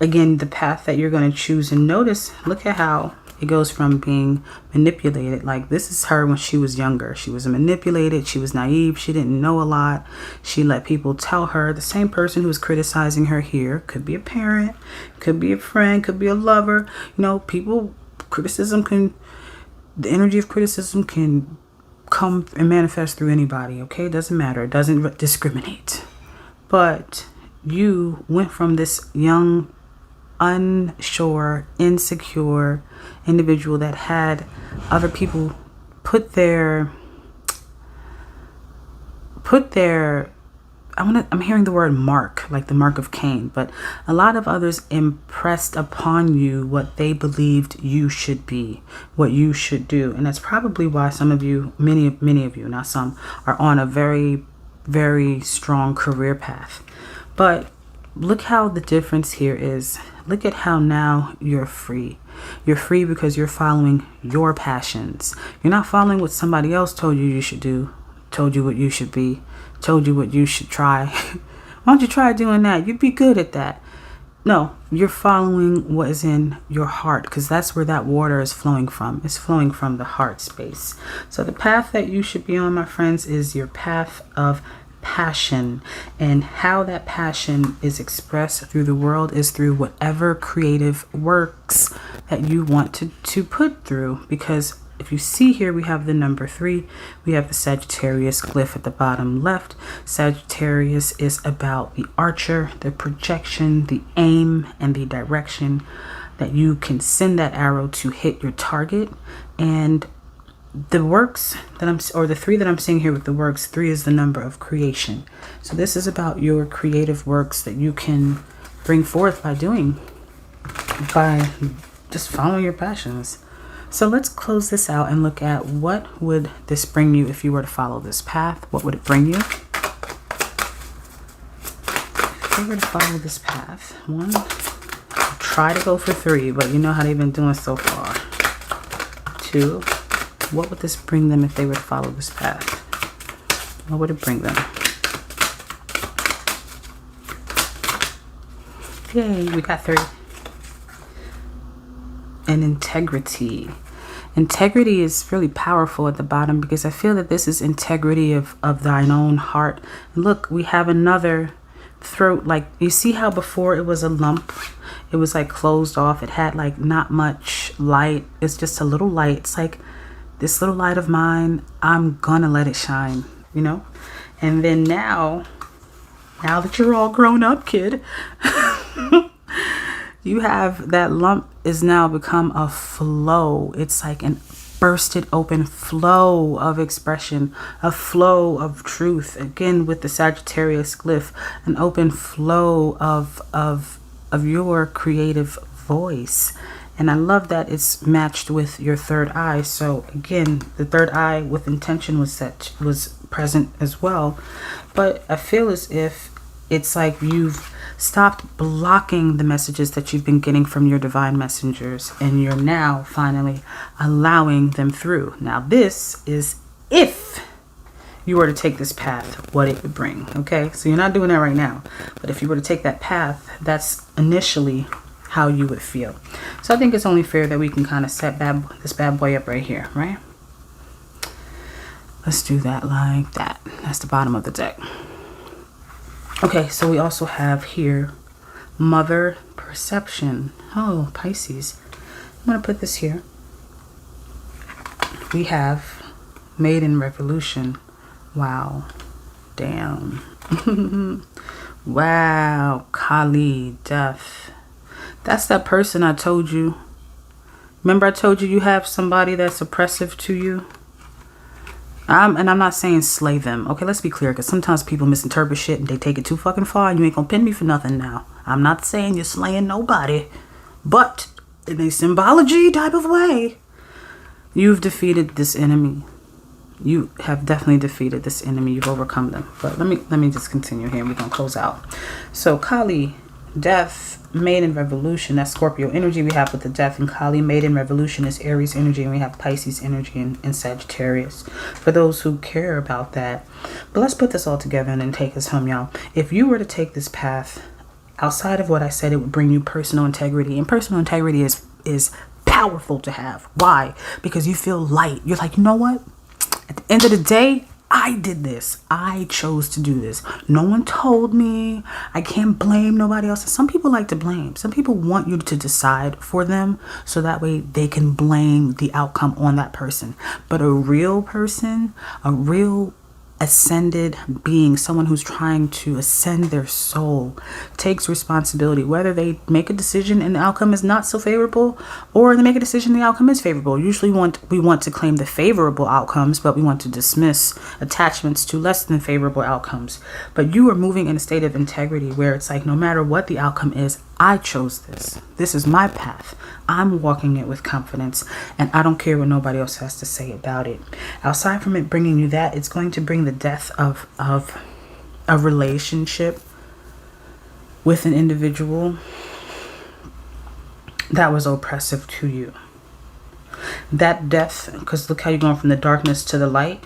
again, the path that you're going to choose, and notice, look at how it goes from being manipulated. Like, this is her when she was younger. She was manipulated. She was naive. She didn't know a lot. She let people tell her. The same person who was criticizing her here could be a parent, could be a friend, could be a lover. The energy of criticism can come and manifest through anybody. Okay, it doesn't matter. It doesn't discriminate. But you went from this young, unsure, insecure individual that had other people put their I'm hearing the word mark, like the mark of Cain, but a lot of others impressed upon you what they believed you should be, what you should do. And that's probably why some of you, many of you, not some, are on a very, very strong career path. But look how the difference here is. Look at how now you're free. You're free because you're following your passions. You're not following what somebody else told you should do, told you what you should be, told you what you should try. Why don't you try doing that? You'd be good at that. No, you're following what is in your heart, because that's where that water is flowing from. It's flowing from the heart space. So the path that you should be on, my friends, is your path of passion. And how that passion is expressed through the world is through whatever creative works that you want to put through. Because if you see here, we have the number 3. We have the Sagittarius glyph at the bottom left. Sagittarius is about the archer, the projection, the aim, and the direction that you can send that arrow to hit your target. And the works that the 3 that I'm seeing here with the works, 3 is the number of creation. So this is about your creative works that you can bring forth by just following your passions. So let's close this out and look at what would this bring you if you were to follow this path. What would it bring you? If you were to follow this path, 1, try to go for 3, but you know how they've been doing so far. 2. What would this bring them if they would follow this path? What would it bring them? Yay, we got 3. And integrity. Integrity is really powerful at the bottom, because I feel that this is integrity of thine own heart. And look, we have another throat. Like, you see how before it was a lump, it was like closed off, it had like not much light, it's just a little light. It's like, this little light of mine, I'm gonna let it shine, you know. And then now that you're all grown up, kid, you have that lump is now become a flow. It's like an bursted open flow of expression, a flow of truth. Again, with the Sagittarius glyph, an open flow of your creative voice. And I love that it's matched with your third eye. So again, the third eye with intention was present as well. But I feel as if it's like you've stopped blocking the messages that you've been getting from your divine messengers, and you're now finally allowing them through. Now, this is if you were to take this path, what it would bring. Okay, so you're not doing that right now, but if you were to take that path, that's initially how you would feel. So I think it's only fair that we can kind of set this bad boy up right here, right? Let's do that like that. That's the bottom of the deck. Okay, so we also have here Mother Perception. Oh, Pisces. I'm going to put this here. We have Maiden Revolution. Wow. Damn. Wow. Kali, death. That's that person I told you. Remember I told you have somebody that's oppressive to you? And I'm not saying slay them. Okay, let's be clear, because sometimes people misinterpret shit and they take it too fucking far. You ain't gonna pin me for nothing now. I'm not saying you're slaying nobody, but in a symbology type of way, you've defeated this enemy. You have definitely defeated this enemy. You've overcome them. But let me just continue here. We're gonna close out. So Kali, death, Maiden Revolution, that's Scorpio energy we have with the death, and Kali. Maiden Revolution is Aries energy, and we have Pisces energy and Sagittarius, for those who care about that. But let's put this all together and then take us home, y'all. If you were to take this path, outside of what I said, it would bring you personal integrity, and personal integrity is powerful to have. Why? Because you feel light. You're like, you know what? At the end of the day, I did this. I chose to do this. No one told me. I can't blame nobody else. Some people like to blame. Some people want you to decide for them, so that way they can blame the outcome on that person. But a real person, a real ascended being, someone who's trying to ascend their soul, takes responsibility, whether they make a decision and the outcome is not so favorable, or they make a decision and the outcome is favorable. Usually we want to claim the favorable outcomes, but we want to dismiss attachments to less than favorable outcomes. But you are moving in a state of integrity where it's like, no matter what the outcome is, I chose this. This is my path. I'm walking it with confidence, and I don't care what nobody else has to say about it. Outside from it bringing you that, it's going to bring the death of a relationship with an individual that was oppressive to you. That death, because look how you're going from the darkness to the light.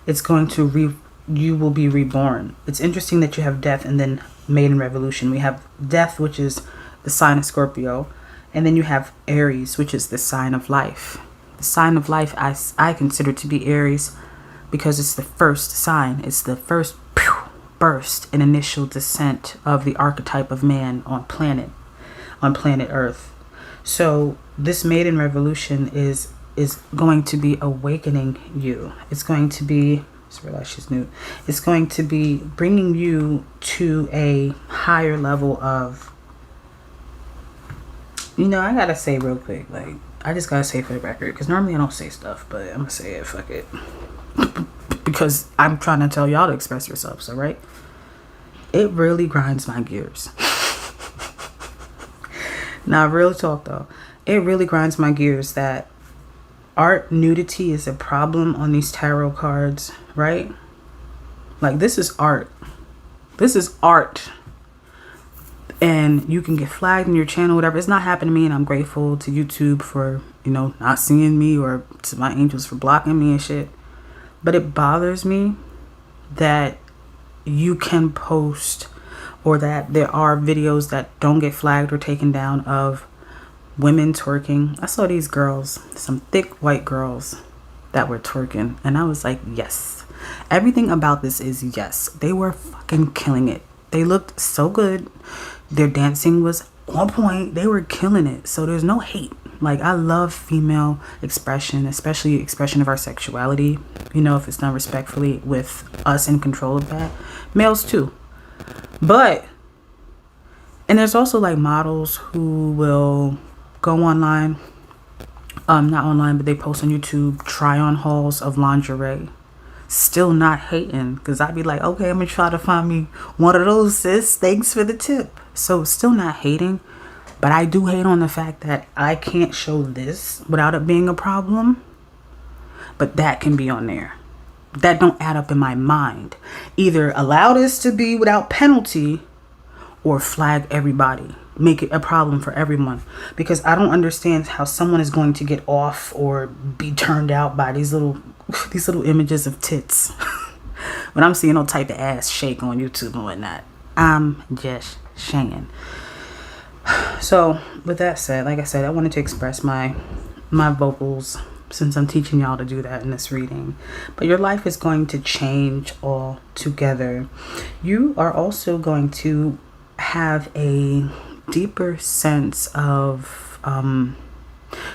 It's going to you will be reborn. It's interesting that you have death and then Maiden Revolution. We have death, which is the sign of Scorpio, and then you have Aries, which is the sign of life. The sign of life I consider to be Aries, because it's the first sign. It's the first burst and initial descent of the archetype of man on planet Earth. So this Maiden Revolution is going to be awakening you. It's going to be, just realized she's new. It's going to be bringing you to a higher level of, I gotta say real quick, like, I just gotta say for the record, because normally I don't say stuff, but I'm gonna say it, fuck it. Because I'm trying to tell y'all to express yourselves, all right? It really grinds my gears. Now, real talk though, it really grinds my gears that art nudity is a problem on these tarot cards, right? Like, this is art. This is art. and you can get flagged in your channel, whatever. It's not happened to me, and I'm grateful to YouTube for, you know, not seeing me, or to my angels for blocking me and shit. But it bothers me that you can post, or that there are videos that don't get flagged or taken down of women twerking. I saw these girls, some thick white girls that were twerking, and I was like, yes. Everything about this is yes. They were fucking killing it. They looked so good. Their dancing was on point. They were killing it. So there's no hate. Like, I love female expression, especially expression of our sexuality, you know, if it's done respectfully with us in control of that. Males too. But, and there's also like models who will go online, not online, but they post on YouTube try on hauls of lingerie. Still not hating, because I'd be like, okay, I'm gonna try to find me one of those, sis. Thanks for the tip. So still not hating, but I do hate on the fact that I can't show this without it being a problem, but that can be on there. That don't add up in my mind. Either allow this to be without penalty, or flag everybody. Make it a problem for everyone. Because I don't understand how someone is going to get off or be turned out by these little images of tits. When I'm seeing no type of ass shake on YouTube and whatnot. I'm just saying. So with that said, like I said, I wanted to express my vocals, since I'm teaching y'all to do that in this reading. But your life is going to change altogether. You are also going to have a deeper sense of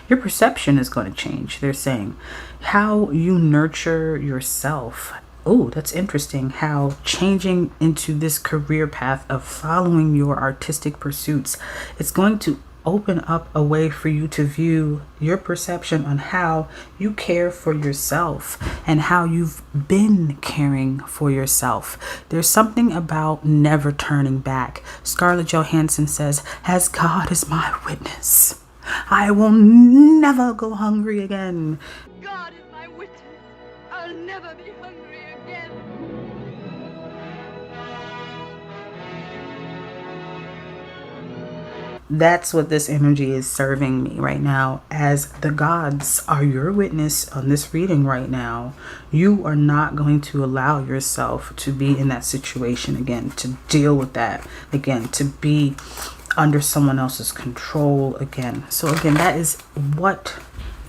your perception is going to change. They're saying how you nurture yourself. Oh, that's interesting. How changing into this career path of following your artistic pursuits, it's going to open up a way for you to view your perception on how you care for yourself and how you've been caring for yourself. There's something about never turning back. Scarlett Johansson says, as God is my witness, I will never go hungry again. God is my witness. I'll never be hungry again. That's what this energy is serving me right now, as the gods are your witness on this reading right now. You are not going to allow yourself to be in that situation again, to deal with that again, to be under someone else's control again. So again, that is what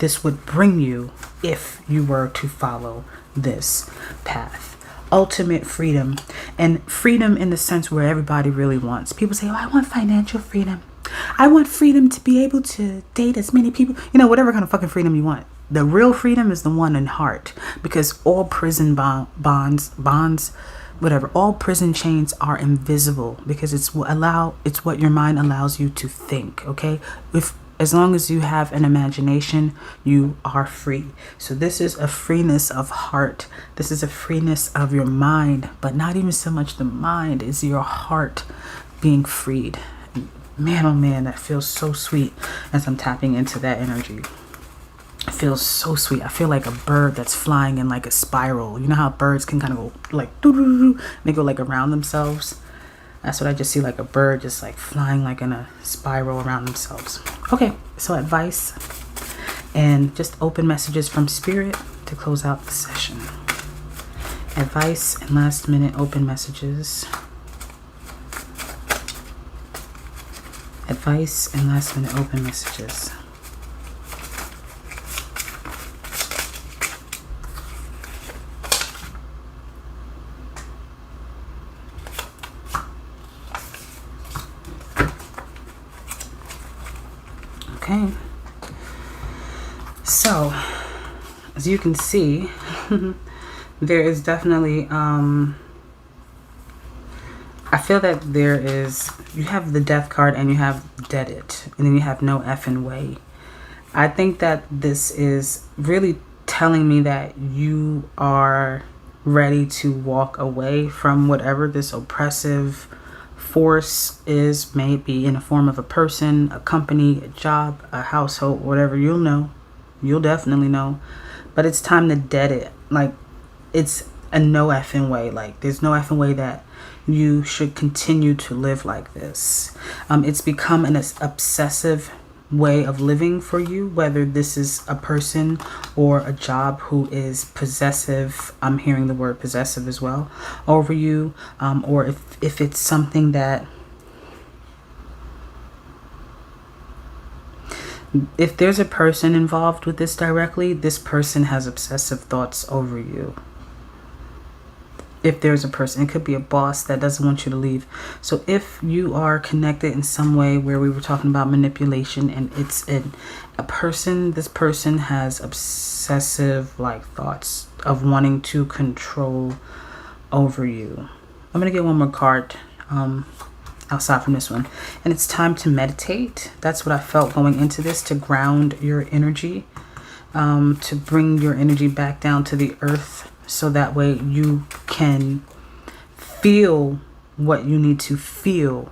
this would bring you if you were to follow this path. Ultimate freedom, and freedom in the sense where everybody really wants. People say, oh, I want financial freedom. I want freedom to be able to date as many people. You know, whatever kind of fucking freedom you want. The real freedom is the one in heart, because all prison bonds, whatever, all prison chains are invisible, because it's what your mind allows you to think. Okay, as long as you have an imagination, you are free. So this is a freeness of heart. This is a freeness of your mind, but not even so much the mind, is your heart being freed. Man, oh man, that feels so sweet as I'm tapping into that energy. It feels so sweet. I feel like a bird that's flying in like a spiral. You know how birds can kind of go like doo-doo-doo-doo, they go like around themselves. That's what I just see, like a bird just like flying like in a spiral around themselves. Okay, so advice and just open messages from spirit to close out the session. Advice and last minute open messages. Advice and last minute open messages. Okay. So, as you can see, there is definitely I feel that there is, you have the death card and you have dead it, and then you have no effing way. I think that this is really telling me that you are ready to walk away from whatever this oppressive force is, maybe in the form of a person, a company, a job, a household, whatever. You'll know. You'll definitely know. But it's time to dead it. Like, it's a no effing way. Like, there's no effing way that you should continue to live like this. It's become an obsessive way of living for you, whether this is a person or a job who is possessive. I'm hearing the word possessive as well over you, or if it's something that, if there's a person involved with this directly, this person has obsessive thoughts over you. If there's a person, it could be a boss that doesn't want you to leave. So if you are connected in some way, where we were talking about manipulation, and it's a person, this person has obsessive like thoughts of wanting to control over you. I'm going to get one more card outside from this one. And it's time to meditate. That's what I felt going into this, to ground your energy, to bring your energy back down to the earth. So that way you can feel what you need to feel.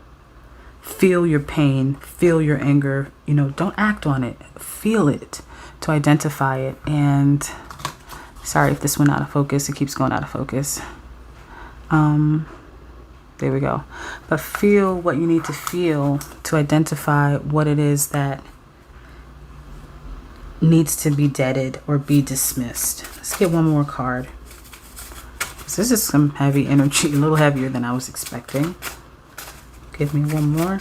Feel your pain, feel your anger. You know, don't act on it. Feel it to identify it. And sorry if this went out of focus. It keeps going out of focus. There we go. But feel what you need to feel to identify what it is that needs to be deaded or be dismissed. Let's get one more card. This is some heavy energy, a little heavier than I was expecting. Give me one more.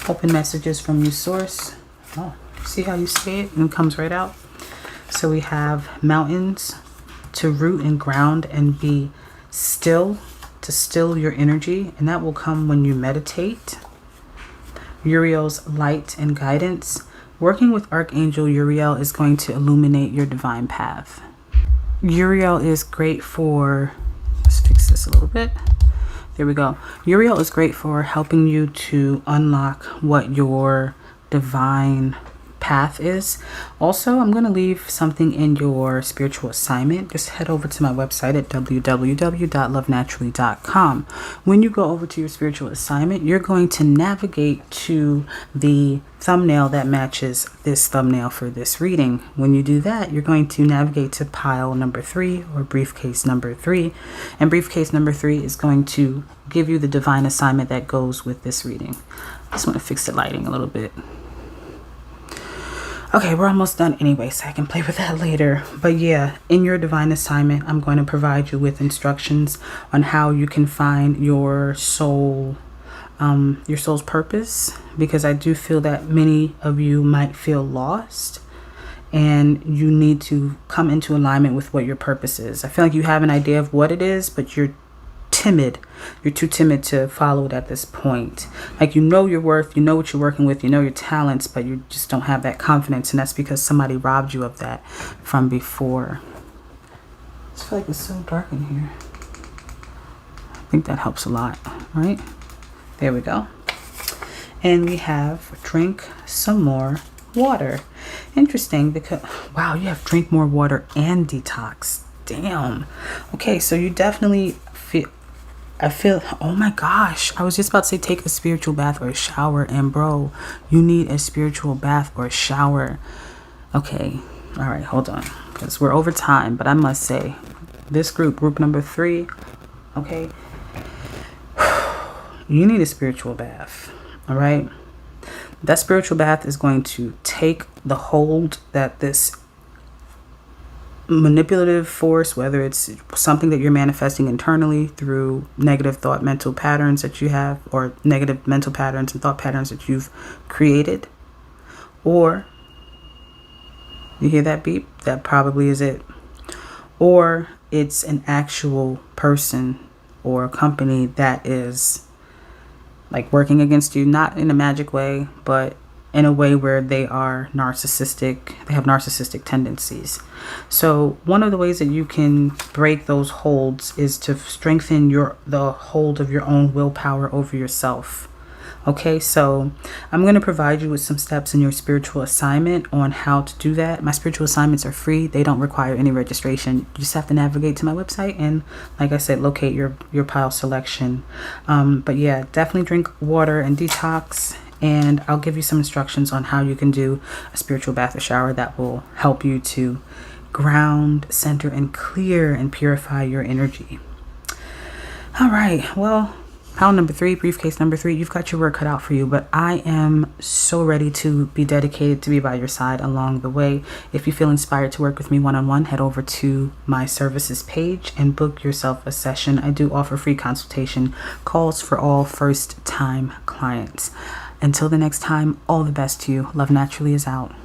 Open messages from you, source. Oh, see how you say it? And it comes right out. So we have mountains, to root and ground and be still, to still your energy. And that will come when you meditate. Uriel's light and guidance. Working with Archangel Uriel is going to illuminate your divine path. Uriel is great for, let's fix this a little bit. There we go. Uriel is great for helping you to unlock what your divine path is. Also, I'm going to leave something in your spiritual assignment. Just head over to my website at www.lovenaturalee.com. When you go over to your spiritual assignment, you're going to navigate to the thumbnail that matches this thumbnail for this reading. When you do that, you're going to navigate to pile number 3 or briefcase number 3. And briefcase number 3 is going to give you the divine assignment that goes with this reading. I just want to fix the lighting a little bit. Okay, we're almost done anyway, so I can play with that later. But yeah, in your divine assignment, I'm going to provide you with instructions on how you can find your soul's purpose, because I do feel that many of you might feel lost and you need to come into alignment with what your purpose is. I feel like you have an idea of what it is, but you're timid. You're too timid to follow it at this point. Like, you know your worth, you know what you're working with, you know your talents, but you just don't have that confidence, and that's because somebody robbed you of that from before. I just feel like it's so dark in here. I think that helps a lot, right? There we go. And we have drink some more water. Interesting, because wow, you have drink more water and detox. Damn. Okay, so you definitely feel, oh my gosh, I was just about to say take a spiritual bath or a shower, and bro, you need a spiritual bath or a shower. Okay, all right, hold on, because we're over time, but I must say, this group number 3, okay, you need a spiritual bath. All right, that spiritual bath is going to take the hold that this manipulative force, whether it's something that you're manifesting internally through negative thought mental patterns that you have, or negative mental patterns and thought patterns that you've created, or you hear that beep, that probably is it, or it's an actual person or a company that is like working against you, not in a magic way, but in a way where they are narcissistic. They have narcissistic tendencies. So one of the ways that you can break those holds is to strengthen the hold of your own willpower over yourself. Okay, so I'm going to provide you with some steps in your spiritual assignment on how to do that. My spiritual assignments are free. They don't require any registration. You just have to navigate to my website and, like I said, locate your pile selection. But yeah, definitely drink water and detox. And I'll give you some instructions on how you can do a spiritual bath or shower that will help you to ground, center, and clear and purify your energy. All right, well, pile number 3, briefcase number 3, you've got your work cut out for you, but I am so ready to be dedicated to be by your side along the way. If you feel inspired to work with me one-on-one, head over to my services page and book yourself a session. I do offer free consultation calls for all first-time clients. Until the next time, all the best to you. Love Naturally is out.